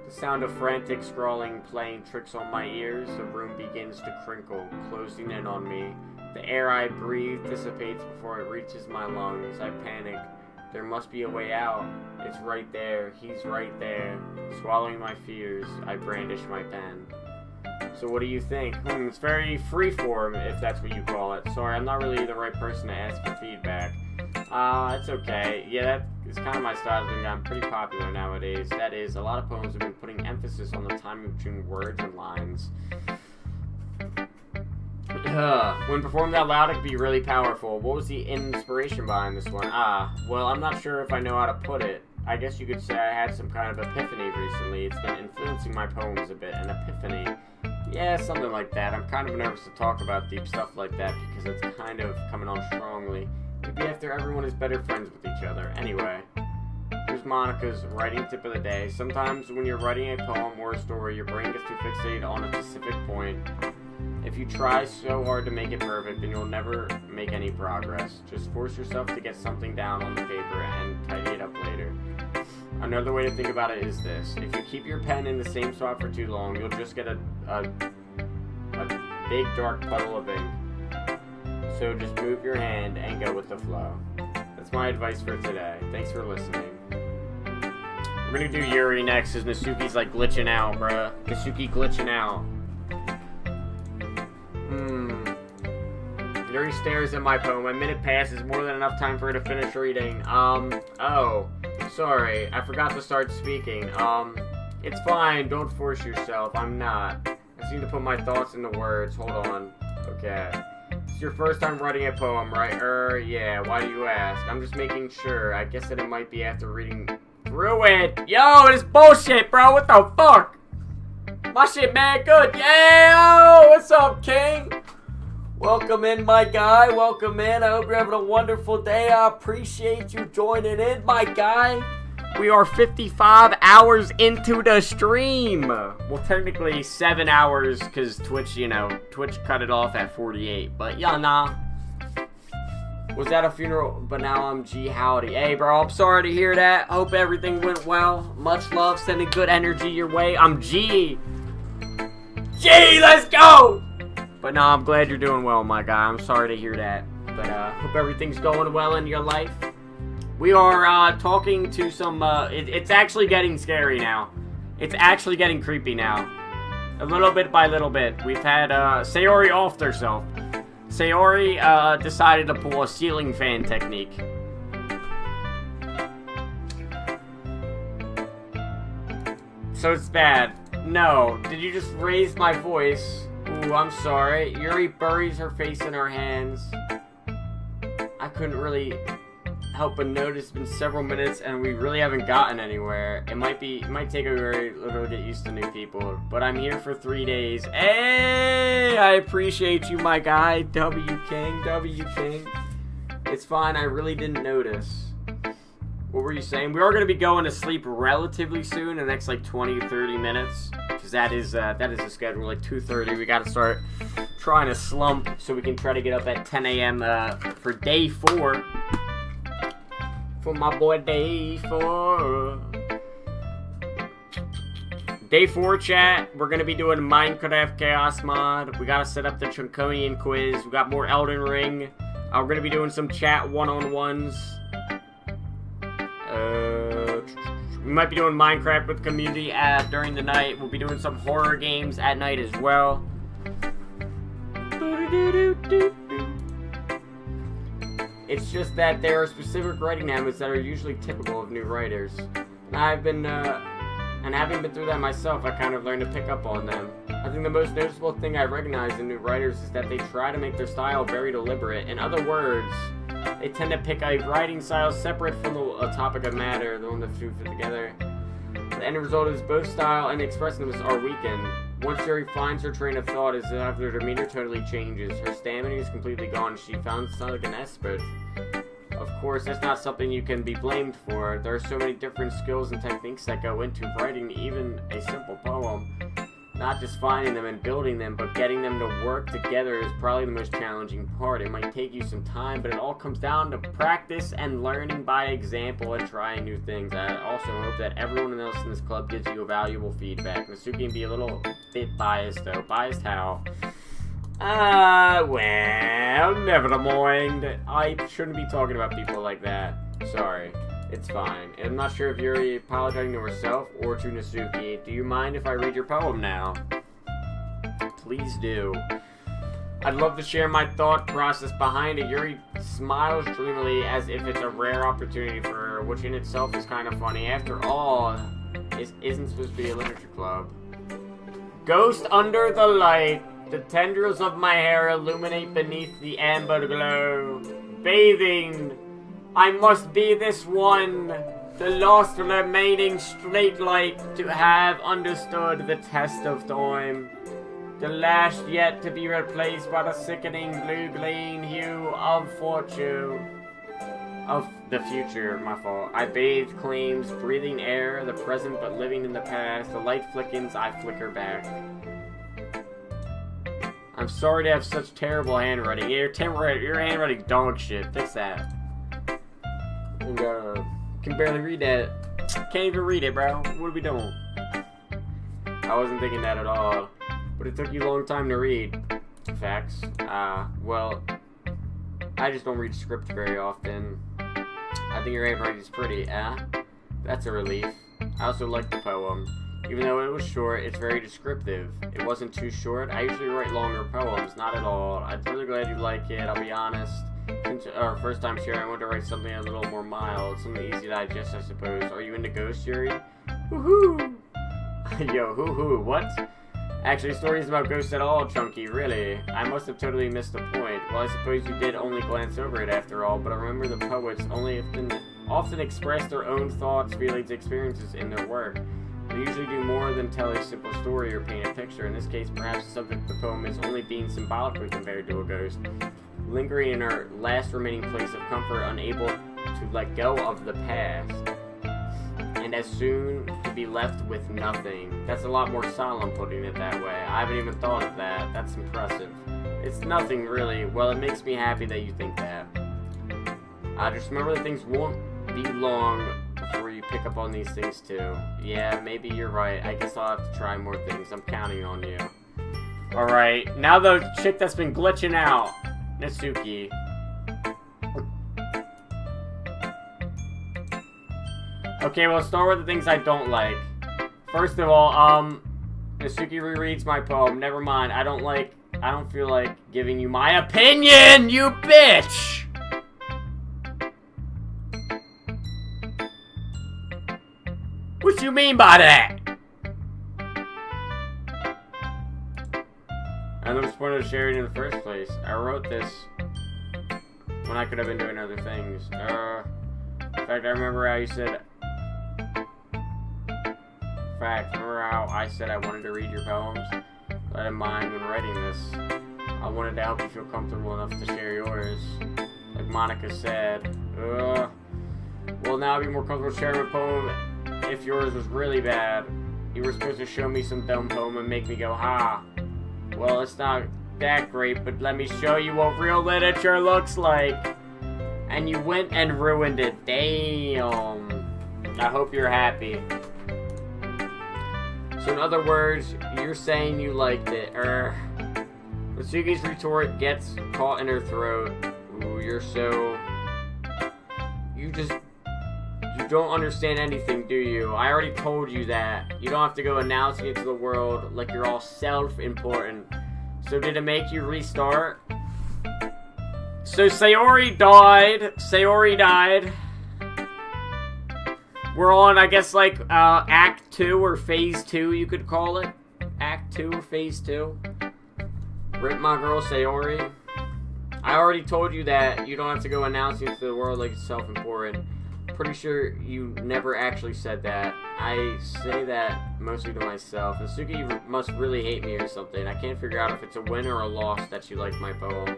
The sound of frantic scrawling playing tricks on my ears. The room begins to crinkle, closing in on me. The air I breathe dissipates before it reaches my lungs. I panic. There must be a way out. It's right there. He's right there. Swallowing my fears, I brandish my pen. So what do you think? It's very freeform, if that's what you call it. Sorry, I'm not really the right person to ask for feedback. It's okay. Yeah, that is kind of my style. Has been gotten pretty popular nowadays. That is, a lot of poems have been putting emphasis on the timing between words and lines. When performed out loud, it can be really powerful. What was the inspiration behind this one? Well, I'm not sure if I know how to put it. I guess you could say I had some kind of epiphany recently. It's been influencing my poems a bit. An epiphany. Yeah, something like that. I'm kind of nervous to talk about deep stuff like that because it's kind of coming on strongly. Maybe after everyone is better friends with each other. Anyway, here's Monica's writing tip of the day. Sometimes when you're writing a poem or a story, your brain gets too fixated on a specific point. If you try so hard to make it perfect, then you'll never make any progress. Just force yourself to get something down on the paper and tidy it up later. Another way to think about it is this. If you keep your pen in the same spot for too long, you'll just get a big dark puddle of ink. So just move your hand and go with the flow. That's my advice for today. Thanks for listening. We're gonna do Yuri next, because Nasuki's like glitching out, bruh. Nasuki glitching out. Yuri stares at my poem. A minute passes, more than enough time for her to finish reading. Oh. Sorry, I forgot to start speaking. It's fine, don't force yourself. I'm not. I just need to put my thoughts into words. Hold on. Okay. It's your first time writing a poem, right? Yeah, why do you ask? I'm just making sure. I guess that it might be after reading through it. Yo, this bullshit, bro. What the fuck? My shit, man, good. Yeah, what's up, King? Welcome in, my guy. Welcome in. I hope you're having a wonderful day. I appreciate you joining in, my guy. We are 55 hours into the stream. Well, technically 7 hours because Twitch, Twitch cut it off at 48. But yeah, nah. Was at a funeral, but now I'm G. Howdy. Hey, bro, I'm sorry to hear that. Hope everything went well. Much love. Sending good energy your way. I'm G. G, let's go. But no, I'm glad you're doing well, my guy. I'm sorry to hear that. But hope everything's going well in your life. We are talking to some... It's actually getting scary now. It's actually getting creepy now. A little bit by little bit. We've had Sayori offed herself. Sayori decided to pull a ceiling fan technique. So it's bad. No. Did you just raise my voice? Ooh, I'm sorry. Yuri buries her face in her hands. I couldn't really help but notice. It's been several minutes and we really haven't gotten anywhere. It might take a very little to get used to new people, but I'm here for 3 days. Hey, I appreciate you, my guy. W King. It's fine. I really didn't notice. What were you saying? We are going to be going to sleep relatively soon, in the next like 20-30 minutes. Because that is the schedule, like 2:30. We got to start trying to slump so we can try to get up at 10 a.m. For day 4. For my boy day 4. Day 4, chat. We're going to be doing Minecraft Chaos Mod. We got to set up the Chunkonian quiz. We got more Elden Ring. We're going to be doing some chat one-on-ones. We might be doing Minecraft with community during the night. We'll be doing some horror games at night as well. It's just that there are specific writing habits that are usually typical of new writers. And having been through that myself, I kind of learned to pick up on them. I think the most noticeable thing I recognize in new writers is that they try to make their style very deliberate. In other words, they tend to pick a writing style separate from the topic of matter, the one that two fit together. The end result is both style and expressiveness are weakened. Once Yuri finds her train of thought, as if her demeanor totally changes. Her stamina is completely gone. She sounds like an expert. Of course, that's not something you can be blamed for. There are so many different skills and techniques that go into writing even a simple poem. Not just finding them and building them, but getting them to work together is probably the most challenging part. It might take you some time, but it all comes down to practice and learning by example and trying new things. I also hope that everyone else in this club gives you valuable feedback. Nasuki can be a little bit biased, though. Biased how? Well, never mind. I shouldn't be talking about people like that. Sorry. It's fine. I'm not sure if Yuri apologizing to herself or to Natsuki. Do you mind if I read your poem now? Please do. I'd love to share my thought process behind it. Yuri smiles dreamily as if it's a rare opportunity for her, which in itself is kind of funny. After all, it isn't supposed to be a literature club. Ghost under the light. The tendrils of my hair illuminate beneath the amber glow. Bathing. I must be this one, the lost remaining straight light, to have understood the test of time. The last yet to be replaced by the sickening blue-green hue of fortune. Of the future, my fault. I bathe claims, breathing air, the present but living in the past. The light flickens, I flicker back. I'm sorry to have such terrible handwriting. Your handwriting dog shit. Fix that. And, can barely read that. Can't even read it, bro. What are we doing? I wasn't thinking that at all. But it took you a long time to read. Facts. Well, I just don't read script very often. I think your handwriting is pretty, That's a relief. I also like the poem. Even though it was short, it's very descriptive. It wasn't too short. I usually write longer poems. Not at all. I'm really glad you like it, I'll be honest. Since our first time sharing, I wanted to write something a little more mild. Something easy to digest, I suppose. Are you into ghosts, Yuri? Woohoo! Yo, hoo-hoo, what? Actually, stories about ghosts at all, Chunky, really. I must have totally missed the point. Well, I suppose you did only glance over it after all, but I remember the poets often express their own thoughts, feelings, experiences in their work. They usually do more than tell a simple story or paint a picture. In this case, perhaps the subject of the poem is only being symbolically compared to a ghost, lingering in our last remaining place of comfort, unable to let go of the past, and as soon to be left with nothing. That's a lot more solemn putting it that way. I haven't even thought of that. That's impressive. It's nothing really. Well, it makes me happy that you think that. Just remember that things won't be long before you pick up on these things too. Yeah, maybe you're right. I guess I'll have to try more things. I'm counting on you. Alright, now the chick that's been glitching out. Natsuki. Okay, well, start with the things I don't like. First of all, Natsuki rereads my poem. Never mind. I don't feel like giving you my opinion, you bitch! What you mean by that? And what's the point of sharing in the first place? I wrote this when I could have been doing other things. In fact, I remember how you said... remember how I said I wanted to read your poems? I didn't mind when writing this. I wanted to help you feel comfortable enough to share yours. Like Monica said. Well, now I'd be more comfortable sharing my poem if yours was really bad. You were supposed to show me some dumb poem and make me go, ha. Well, it's not that great, but let me show you what real literature looks like. And you went and ruined it. Damn. I hope you're happy. So in other words, you're saying you liked it. Natsuki's retort gets caught in her throat. Ooh, you're so... You don't understand anything, do you? I already told you that. You don't have to go announcing it to the world like you're all self-important. So did it make you restart? So Sayori died. We're on, I guess, like, Act 2 or Phase 2, you could call it. Act 2 or Phase 2. Rip my girl Sayori. I already told you that you don't have to go announcing it to the world like it's self-important. Pretty sure you never actually said that. I say that mostly to myself. Natsuki must really hate me or something. I can't figure out if it's a win or a loss that you like my poem.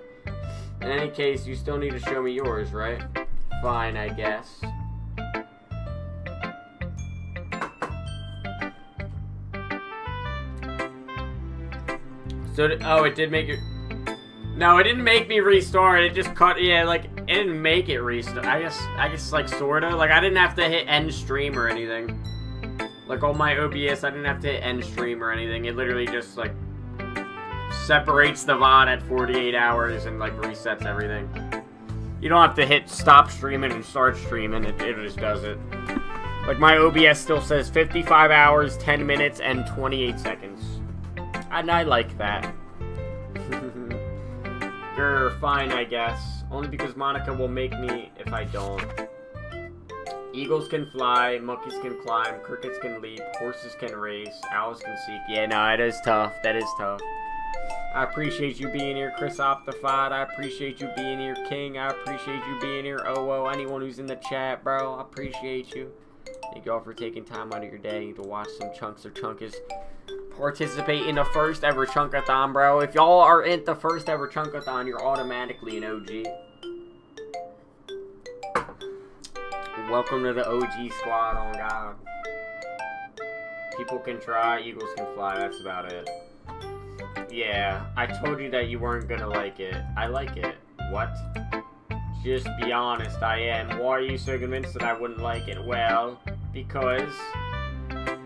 In any case, you still need to show me yours, right? Fine, I guess. So, it did make it... No, it didn't make me restart. It just cut... Yeah, like, it didn't make it restart. I guess, like, sorta. Like, I didn't have to hit end stream or anything. Like, all my OBS, I didn't have to hit end stream or anything. It literally just, like, separates the VOD at 48 hours and, like, resets everything. You don't have to hit stop streaming and start streaming. It just does it. Like, my OBS still says 55 hours, 10 minutes, and 28 seconds. And I like that. Grr, fine, I guess. Only because Monica will make me if I don't. Eagles can fly, monkeys can climb, crickets can leap, horses can race, owls can seek. Yeah, no, it is tough. That is tough. I appreciate you being here, Chris Optified. I appreciate you being here, King. I appreciate you being here, OO. Anyone who's in the chat, bro. I appreciate you. Thank you all for taking time out of your day to watch some chunks or chunkus participate in the first ever chunkathon, bro. If y'all are in the first ever chunkathon, you're automatically an OG. Welcome to the OG squad, on God. People can try, eagles can fly, that's about it. Yeah, I told you that you weren't gonna like it. I like it. What? Just be honest, I am. Why are you so convinced that I wouldn't like it? Well, because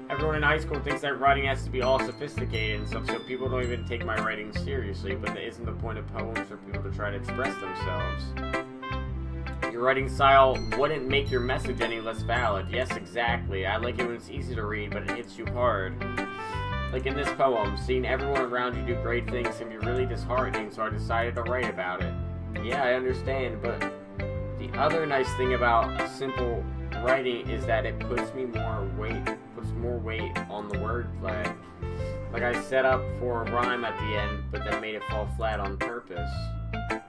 everyone in high school thinks that writing has to be all sophisticated and stuff, so people don't even take my writing seriously, but that isn't the point of poems for people to try to express themselves. Your writing style wouldn't make your message any less valid. Yes, exactly. I like it when it's easy to read, but it hits you hard. Like in this poem, seeing everyone around you do great things can be really disheartening, so I decided to write about it. Yeah, I understand, but the other nice thing about simple writing is that it puts more weight on the wordplay. Like I set up for a rhyme at the end, but then made it fall flat on purpose.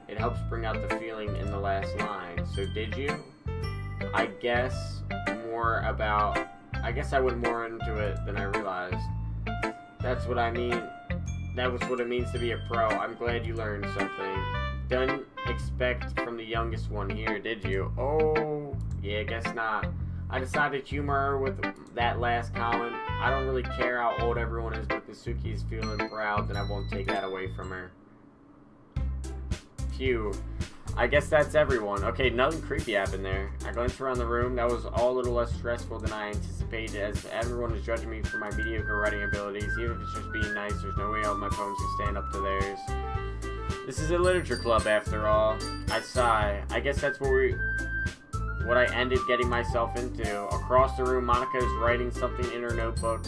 It helps bring out the feeling in the last line. So did you? I guess I went more into it than I realized. That's what I mean. That was what it means to be a pro. I'm glad you learned something. Didn't expect from the youngest one here, did you? Oh, yeah, guess not. I decided to humor with that last comment. I don't really care how old everyone is, but Natsuki is feeling proud, then I won't take that away from her. Phew. I guess that's everyone. Okay, nothing creepy happened there. I glanced around the room. That was all a little less stressful than I anticipated, as everyone is judging me for my mediocre writing abilities. Even if it's just being nice, there's no way all my poems can stand up to theirs. This is a literature club, after all. I sigh. I guess that's what I ended getting myself into. Across the room, Monica is writing something in her notebook.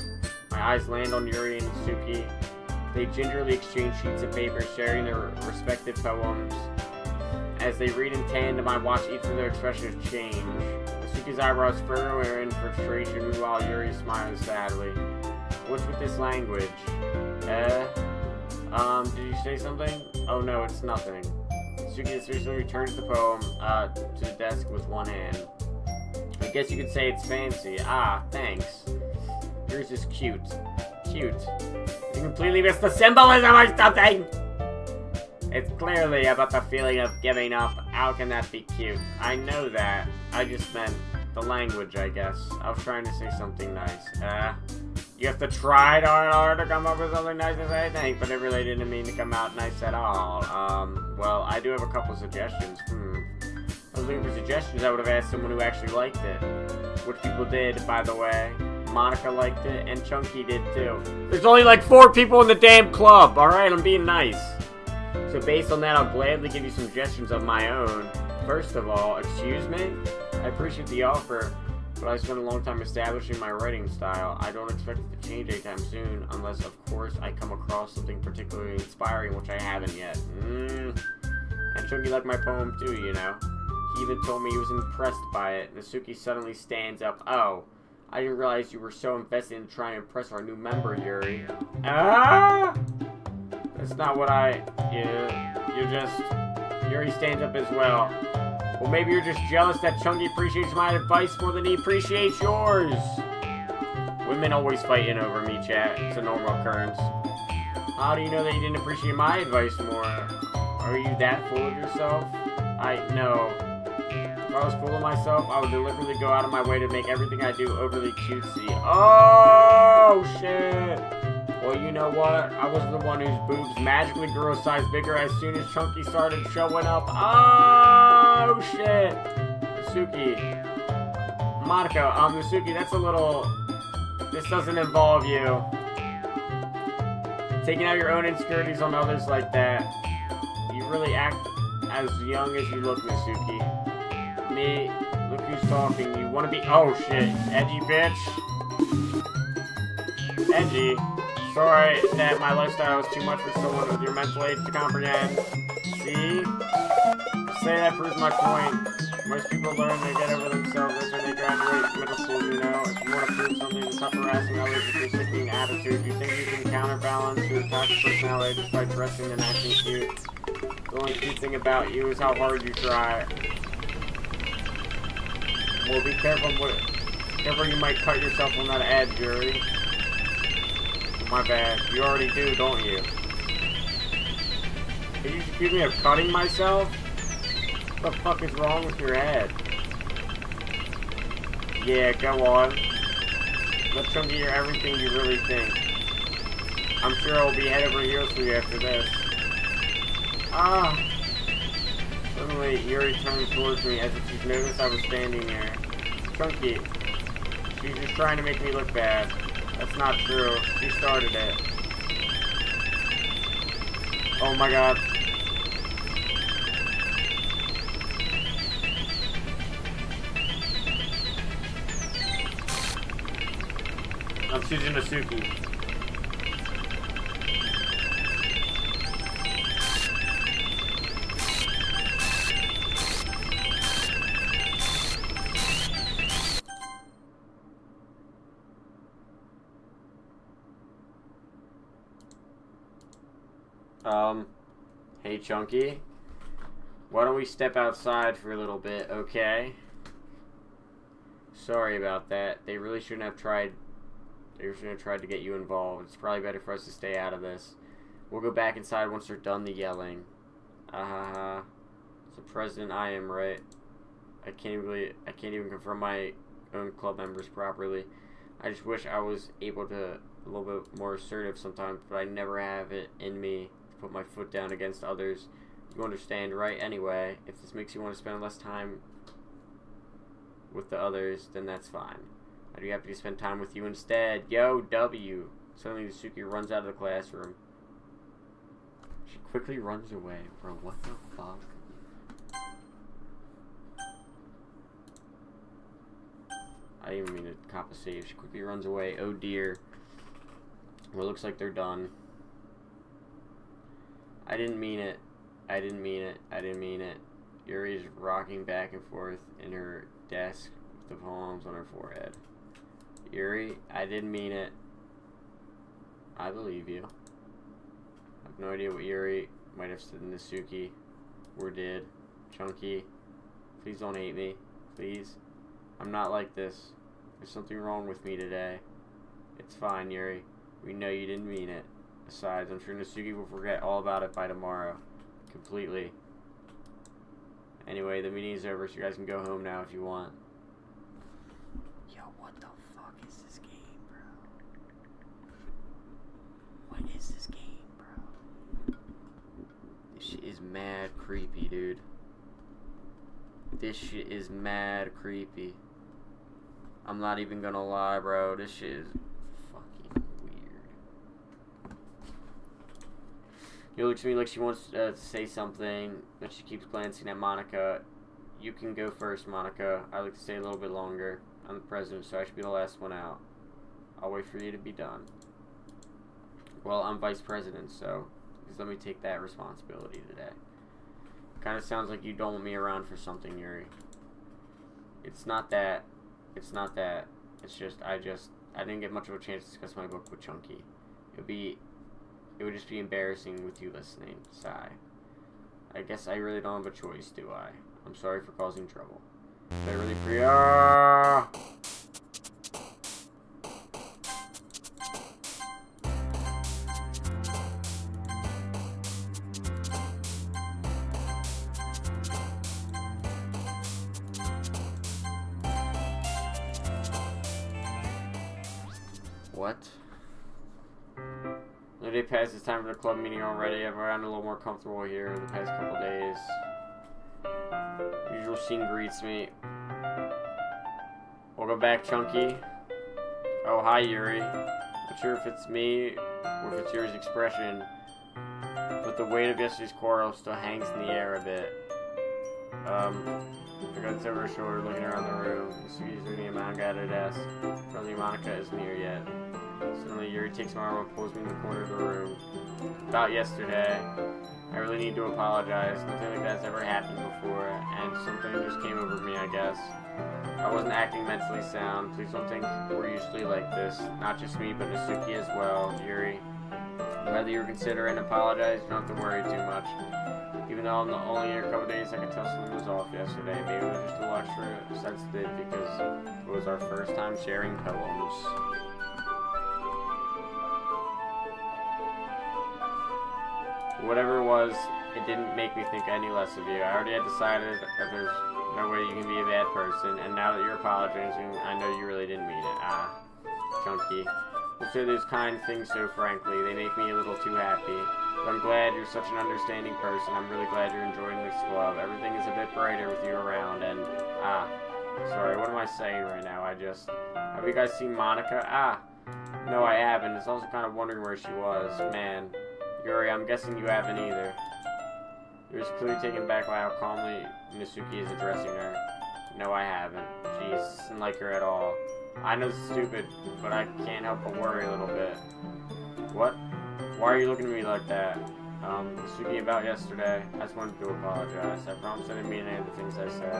My eyes land on Yuri and Suki. They gingerly exchange sheets of paper, sharing their respective poems. As they read in tandem, I watch each of their expressions change. Suki's eyebrows furrow in frustration, meanwhile Yuri smiles sadly. What's with this language? Did you say something? Oh no, it's nothing. Suki seriously returns the poem to the desk with one hand. I guess you could say it's fancy. Ah, thanks. Yours is cute. Cute. You completely missed the symbolism or something! It's clearly about the feeling of giving up. How can that be cute? I know that. I just meant the language, I guess. I was trying to say something nice. You have to try hard to come up with something nice to say, I think, but it really didn't mean to come out nice at all. Well, I do have a couple suggestions. I was looking for suggestions. I would have asked someone who actually liked it. Which people did, by the way. Monica liked it, and Chunky did too. There's only like 4 people in the damn club, alright? I'm being nice. So based on that, I'll gladly give you some suggestions of my own. First of all, excuse me? I appreciate the offer, but I spent a long time establishing my writing style. I don't expect it to change anytime soon, unless, of course, I come across something particularly inspiring, which I haven't yet. And Chunky liked my poem too, you know. He even told me he was impressed by it. Natsuki suddenly stands up. Oh, I didn't realize you were so invested in trying to impress our new member, Yuri. That's not what Yuri stands up as well. Well, maybe you're just jealous that Chunky appreciates my advice more than he appreciates yours. Women always fighting over me, chat. It's a normal occurrence. How do you know that you didn't appreciate my advice more? Are you that full of yourself? I know. If I was full of myself, I would deliberately go out of my way to make everything I do overly cutesy. Oh, shit. Well, you know what? I was the one whose boobs magically grew a size bigger as soon as Chunky started showing up. Oh, shit. Natsuki. Monica, Natsuki, that's a little... This doesn't involve you. Taking out your own insecurities on others like that. You really act as young as you look, Masuki. Me, look who's talking. You wanna be— oh shit, edgy bitch. Edgy. Sorry that my lifestyle is too much for someone with your mental age to comprehend. See? Say that proves my point. Most people learn to get over themselves after they graduate middle school, you know. If you want to prove something to stop harassing others with your sickening attitude, you think you can counterbalance your toxic personality just by dressing and acting cute. The only cute thing about you is how hard you try. Well, be careful you might cut yourself on that edge, Yuri. My bad. You already do, don't you? Did you accuse me of cutting myself? What the fuck is wrong with your head? Yeah, go on. Let Chunky hear everything you really think. I'm sure I'll be head over heels for you after this. Ah! Suddenly, Yuri turned towards me as if she's noticed I was standing there. Chunky, she's just trying to make me look bad. That's not true. She started it. Oh my god. I'm choosing Nasuki. Hey Chunky. Why don't we step outside for a little bit, okay? Sorry about that. They really shouldn't have tried to get you involved. It's probably better for us to stay out of this. We'll go back inside once they're done the yelling. As the president I am, right? I can't even confirm my own club members properly. I just wish I was able to a little bit more assertive sometimes, but I never have it in me to put my foot down against others. You understand, right? Anyway, if this makes you want to spend less time with the others, then that's fine. I'd be happy to spend time with you instead. Yo, W. Suddenly, Suki runs out of the classroom. She quickly runs away. Bro, what the fuck? I didn't even mean to cop a save. She quickly runs away. Oh dear. Well, it looks like they're done. I didn't mean it. I didn't mean it. I didn't mean it. Yuri's rocking back and forth in her desk with the palms on her forehead. Yuri, I didn't mean it. I believe you. I have no idea what Yuri might have said to Nasuki or did. Chunky, please don't hate me. Please. I'm not like this. There's something wrong with me today. It's fine, Yuri. We know you didn't mean it. Besides, I'm sure Nasuki will forget all about it by tomorrow. Completely. Anyway, the meeting is over, so you guys can go home now if you want. Yo, what the fuck is this game, bro? What is this game, bro? This shit is mad creepy, dude. This shit is mad creepy. I'm not even gonna lie, bro. This shit is fucking weird. It looks to me like she wants to say something, but she keeps glancing at Monica. You can go first, Monica. I'd like to stay a little bit longer. I'm the president, so I should be the last one out. I'll wait for you to be done. Well, I'm vice president, so please let me take that responsibility today. Kind of sounds like you don't want me around for something, Yuri. It's not that. It's not that. It's just I didn't get much of a chance to discuss my book with Chunky. It would just be embarrassing with you listening. Sigh. I guess I really don't have a choice, do I? I'm sorry for causing trouble. But I really What? The day passed. It's time for the club meeting already. I've gotten a little more comfortable here in the past couple days. Usual scene greets me. Welcome back, Chunky. Oh, hi, Yuri. Not sure if it's me or if it's Yuri's expression, but the weight of yesterday's quarrel still hangs in the air a bit. I glanced over her shoulder, looking around the room. Sugi's reading a manga at her desk. Probably Monica isn't here yet. Suddenly, Yuri takes my arm and pulls me in the corner of the room. About yesterday, I really need to apologize. Nothing like that's ever happened before, and something just came over me, I guess. I wasn't acting mentally sound. Please don't think we're usually like this. Not just me, but Nasuki as well, Yuri. Whether you consider and apologize, you don't have to worry too much. Even though I'm only here a couple days, I could tell something was off yesterday. Maybe it was just a little extra sensitive because it was our first time sharing pillows. Whatever it was, it didn't make me think any less of you. I already had decided that there's no way you can be a bad person, and now that you're apologizing, I know you really didn't mean it. Chunky. We'll say those kind things so frankly. They make me a little too happy. But I'm glad you're such an understanding person. I'm really glad you're enjoying this club. Everything is a bit brighter with you around, and, sorry, what am I saying right now? Have you guys seen Monica? No, I haven't. It's also kind of wondering where she was. Man. Yuri, I'm guessing you haven't either. He was clearly taken back by how calmly Nasuki is addressing her. No, I haven't. Jeez, doesn't like her at all. I know it's stupid, but I can't help but worry a little bit. What? Why are you looking at me like that? Nasuki, about yesterday, I just wanted to apologize. I promise I didn't mean any of the things I said.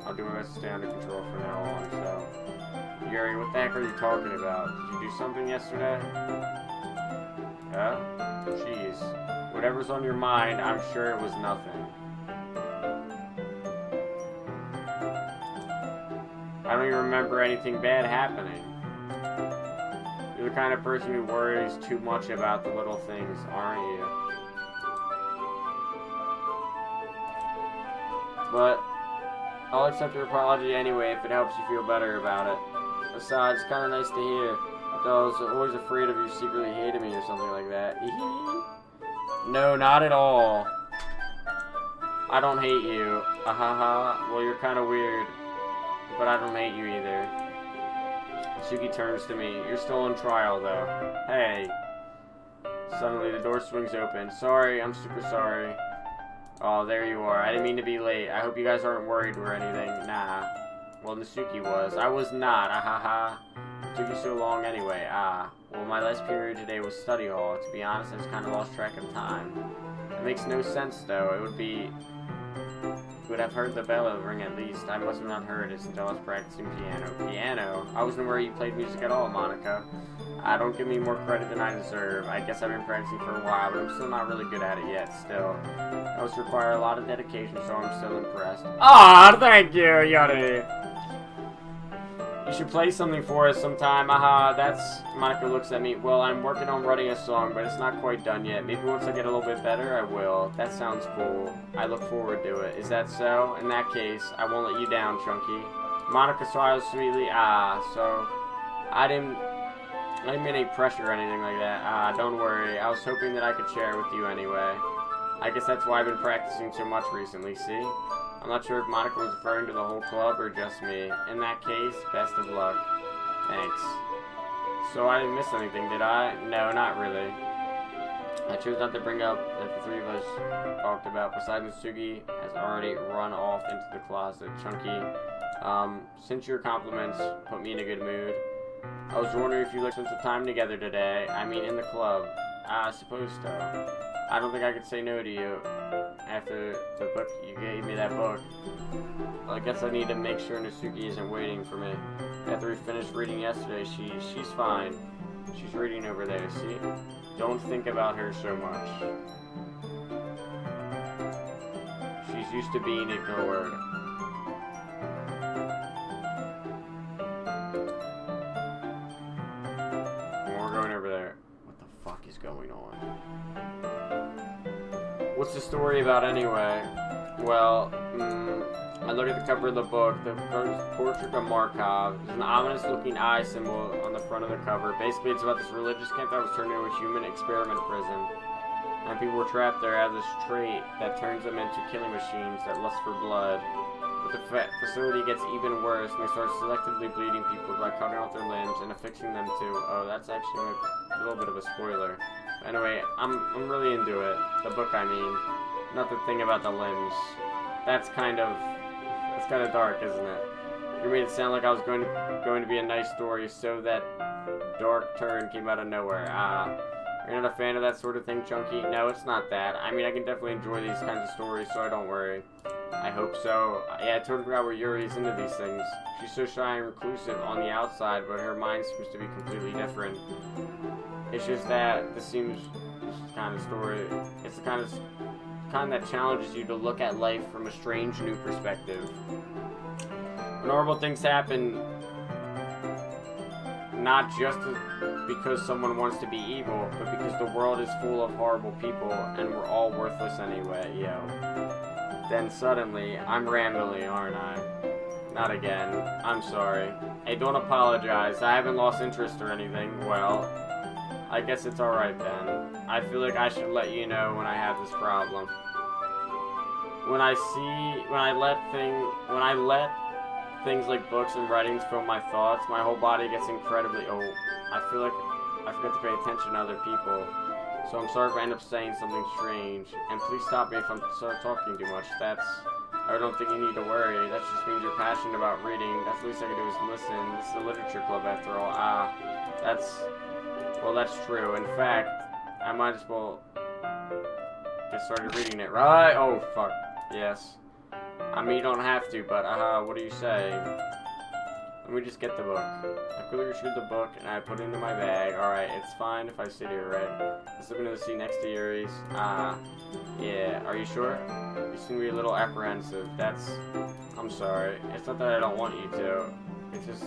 I'll do my best to stay under control from now on, so... Yuri, what the heck are you talking about? Did you do something yesterday? Jeez. Whatever's on your mind, I'm sure it was nothing. I don't even remember anything bad happening. You're the kind of person who worries too much about the little things, aren't you? But I'll accept your apology anyway if it helps you feel better about it. Besides, it's kind of nice to hear. Though I was always afraid of you secretly hating me or something like that. No, not at all. I don't hate you. Well, you're kind of weird. But I don't hate you either. Suki turns to me. You're still on trial, though. Hey. Suddenly, the door swings open. Sorry, I'm super sorry. Oh, there you are. I didn't mean to be late. I hope you guys aren't worried or anything. Nah. Well, Nasuki was. I was not. It took you so long anyway. Well, my last period today was study hall. To be honest, I just kind of lost track of time. It makes no sense, though. You would have heard the bell ring at least. I must have not heard it since I was practicing piano. Piano? I wasn't aware you played music at all, Monica. Don't give me more credit than I deserve. I guess I've been practicing for a while, but I'm still not really good at it yet, still. That must require a lot of dedication, so I'm still impressed. Thank you, Yuri. You should play something for us sometime. That's... Monica looks at me. Well, I'm working on writing a song, but it's not quite done yet. Maybe once I get a little bit better, I will. That sounds cool. I look forward to it. Is that so? In that case, I won't let you down, Chunky. Monica smiles sweetly. So... I didn't mean any pressure or anything like that. Don't worry. I was hoping that I could share with you anyway. I guess that's why I've been practicing so much recently, see? I'm not sure if Monica was referring to the whole club or just me. In that case, best of luck. Thanks. So I didn't miss anything, did I? No, not really. I chose not to bring up that the three of us talked about. Besides, Nasuki has already run off into the closet. Chunky, since your compliments put me in a good mood, I was wondering if you'd like to spend some time together today. I mean, in the club. I suppose so. I don't think I could say no to you. After the book, you gave me that book. Well, I guess I need to make sure Nasuki isn't waiting for me. After we finished reading yesterday, she's fine. She's reading over there, see? Don't think about her so much. She's used to being ignored. We're going over there. What the fuck is going on? What's the story about anyway? Well, I look at the cover of the book. The portrait of Markov. There's an ominous-looking eye symbol on the front of the cover. Basically, it's about this religious camp that was turned into a human experiment prison. And people were trapped there as this trait that turns them into killing machines that lust for blood. But the facility gets even worse, and they start selectively bleeding people by cutting off their limbs and affixing them to... Oh, that's actually a little bit of a spoiler. Anyway, I'm really into it. The book, I mean. Not the thing about the limbs. that's kind of dark, isn't it? You made it sound like I was going to be a nice story, so that dark turn came out of nowhere. You're not a fan of that sort of thing, Chunky? No, it's not that. I mean, I can definitely enjoy these kinds of stories, so don't worry. I hope so. Yeah, I totally forgot where Yuri's into these things. She's so shy and reclusive on the outside, but her mind seems to be completely different. It's just that this seems kind of story. It's the kind that challenges you to look at life from a strange new perspective. When horrible things happen, not just because someone wants to be evil, but because the world is full of horrible people and we're all worthless anyway, yo. Then suddenly, I'm rambling, aren't I? Not again. I'm sorry. Hey, don't apologize. I haven't lost interest or anything. Well, I guess it's alright then. I feel like I should let you know when I have this problem. When I let things like books and writings fill my thoughts, my whole body gets incredibly I feel like I forget to pay attention to other people. So I'm sorry if I end up saying something strange. And please stop me if I'm start talking too much. I don't think you need to worry. That just means you're passionate about reading. That's the least I can do is listen. This is a literature club after all. That's true. In fact, I might as well get started reading it, right? Oh, fuck. Yes. I mean, you don't have to, but, what do you say? Let me just get the book. I quickly retrieved the book, and I put it into my bag. Alright, it's fine if I sit here, right? Let's look into the seat next to Yuri's. Yeah. Are you sure? You seem to be a little apprehensive. I'm sorry. It's not that I don't want you to. It's just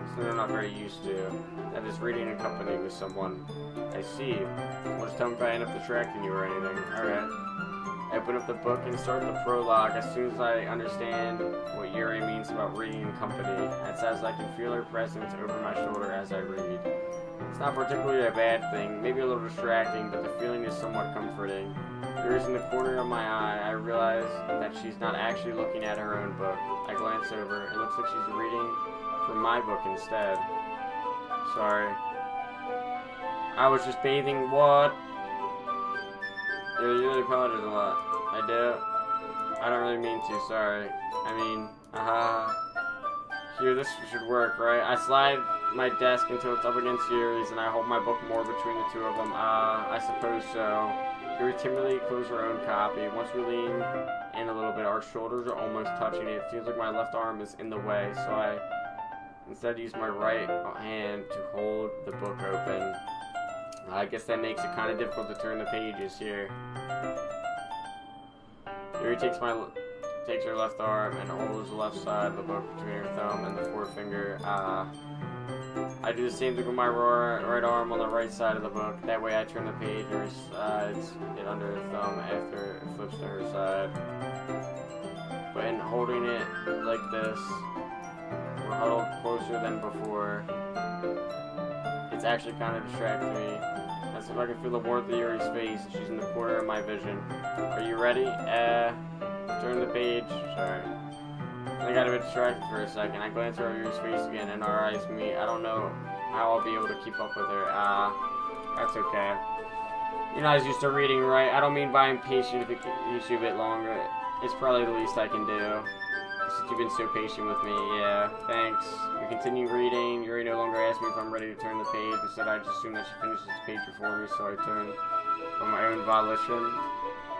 something I'm not very used to. That is reading in company with someone. I see. Well, just tell me if I end up distracting you or anything. Alright. I open up the book and start the prologue. As soon as I understand what Yuri means about reading in company, it says I can feel her presence over my shoulder as I read. It's not particularly a bad thing, maybe a little distracting, but the feeling is somewhat comforting. Yuri's in the corner of my eye. I realize that she's not actually looking at her own book. I glance over. It looks like she's reading from my book instead. Sorry. I was just bathing. What? You really apologize a lot. I do. I don't really mean to, sorry. I mean, here, this should work, right? I slide my desk until it's up against Yuri's, and I hold my book more between the two of them. I suppose so. Yuri timidly closed her own copy. Once we lean in a little bit, our shoulders are almost touching. It feels like my left arm is in the way, so I instead use my right hand to hold the book open. I guess that makes it kind of difficult to turn the pages here. Yuri takes her left arm and holds the left side of the book between her thumb and the forefinger. I do the same thing with my right arm on the right side of the book. That way I turn the page and slides it under her thumb after it flips to her side. But in holding it like this, we're huddled closer than before. It's actually kind of distracting me. As if I can feel the warmth of Yuri's face. She's in the corner of my vision. Are you ready? Turn the page. Sorry. I got a bit distracted for a second. I glance over Yuri's face again and our eyes meet. I don't know how I'll be able to keep up with her. That's okay. You're not as used to reading, right? I don't mean by impatient if it takes you a bit longer. It's probably the least I can do. Since you've been so patient with me, yeah, thanks. We continue reading. Yuri no longer asks me if I'm ready to turn the page. Instead, I just assume that she finishes the page before me, so I turn on my own volition.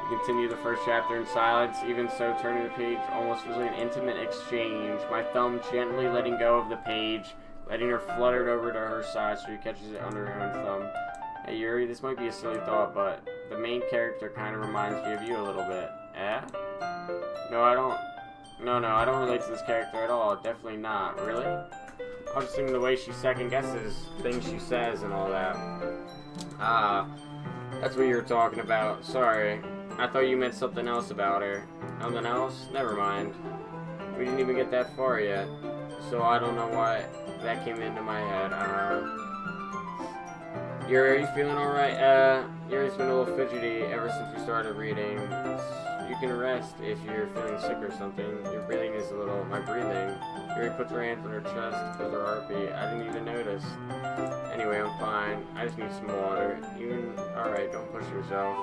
We continue the first chapter in silence. Even so, turning the page almost feels like an intimate exchange. My thumb gently letting go of the page, letting her flutter over to her side so she catches it under her own thumb. Hey, Yuri, this might be a silly thought, but the main character kind of reminds me of you a little bit. Eh? No, I don't relate to this character at all. Definitely not. Really? I was just thinking the way she second guesses things she says and all that. That's what you were talking about. Sorry. I thought you meant something else about her. Something else? Never mind. We didn't even get that far yet. So I don't know why that came into my head. Are you feeling alright? Yuri's been a little fidgety ever since we started reading. You can rest if you're feeling sick or something. Your breathing is my breathing. Yuri puts her hands on her chest, feels her heartbeat. I didn't even notice. Anyway, I'm fine. I just need some water. Alright, don't push yourself.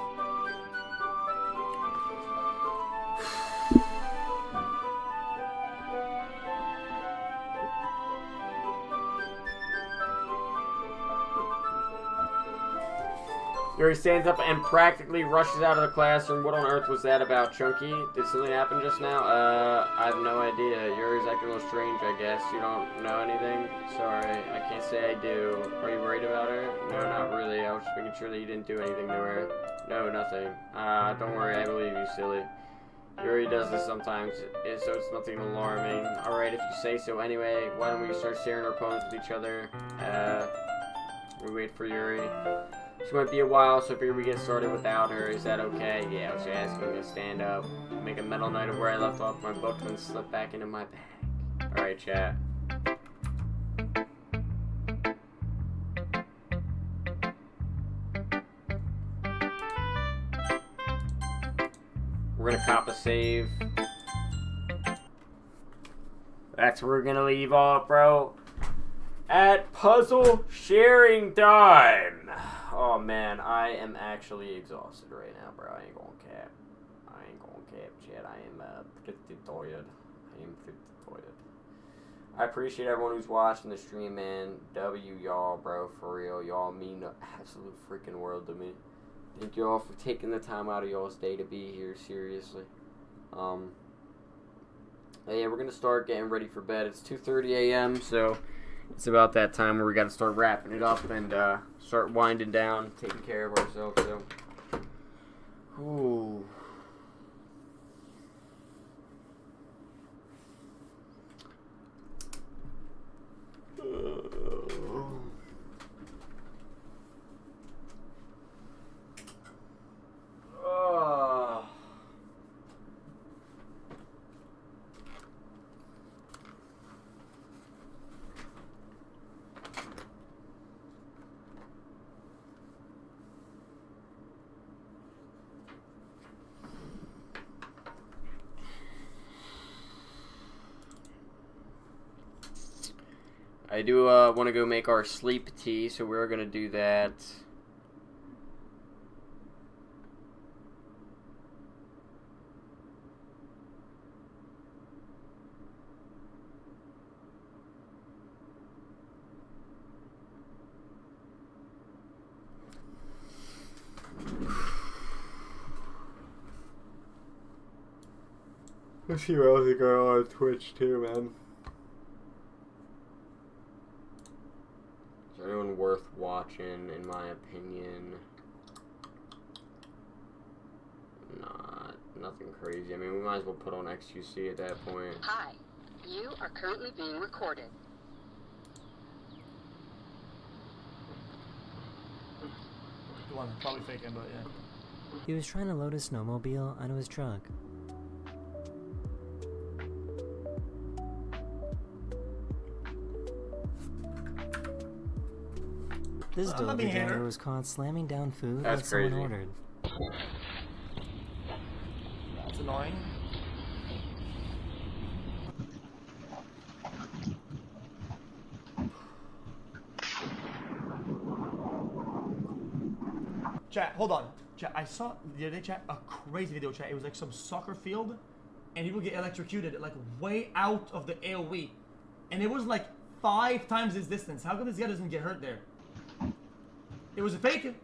Yuri stands up and practically rushes out of the classroom. What on earth was that about, Chunky? Did something happen just now? I have no idea. Yuri's acting a little strange, I guess. You don't know anything? Sorry, I can't say I do. Are you worried about her? No, not really. I was just making sure that you didn't do anything to her. No, nothing. Don't worry, I believe you, silly. Yuri does this sometimes, so it's nothing alarming. Alright, if you say so anyway, why don't we start sharing our poems with each other? We wait for Yuri. She might be a while, so I figure we get started without her. Is that okay? Yeah, I was asking to stand up, make a mental note of where I left off my book, and slip back into my bag. Alright, chat. We're gonna cop a save. That's where we're gonna leave off, bro. At puzzle sharing time. Oh man, I am actually exhausted right now, bro. I ain't gonna cap. Chat. I am pretty tired. I appreciate everyone who's watching the stream, man. W y'all, bro, for real. Y'all mean the absolute freaking world to me. Thank y'all for taking the time out of y'all's day to be here, seriously. Yeah, we're gonna start getting ready for bed. It's 2:30 a.m., so it's about that time where we gotta start wrapping it up and start winding down, taking care of ourselves. So, ooh. I do want to go make our sleep tea, so we're going to do that. Let's see what else is going on Twitch too, man. Is there anyone worth watching, in my opinion? Nothing crazy. I mean, we might as well put on XQC at that point. Hi, you are currently being recorded. The one probably faking, but yeah. He was trying to load a snowmobile onto his truck. This delivery driver was caught slamming down food that someone ordered. That's annoying. Chat, hold on. Chat, I saw the other day, chat, a crazy video, chat. It was like some soccer field, and people get electrocuted, like way out of the AoE. And it was like 5 times his distance. How come this guy doesn't get hurt there? It was a fake.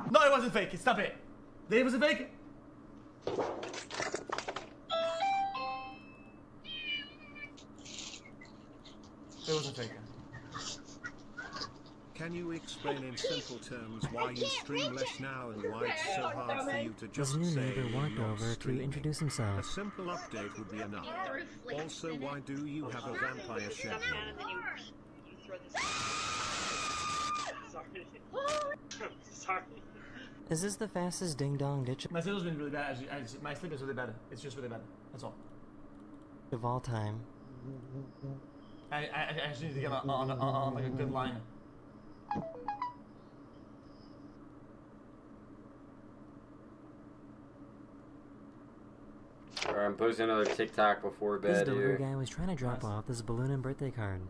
No, it wasn't fake. Stop it. It was a fake. It was a fake. Can you explain in simple terms why you stream less now and why it's so hard for you to just His new say neighbor walked you're over to streaming? introduce A himself. simple update would be enough. Also, why do you have a vampire schedule? Sorry. Is this the fastest ding-dong ditch My sleep has been really bad. My sleep is really bad. It's just really bad. That's all. of all time? I just need to get on like a good line. Alright, I'm posting another TikTok before This bed delivery here. guy was trying to drop off this balloon and birthday card.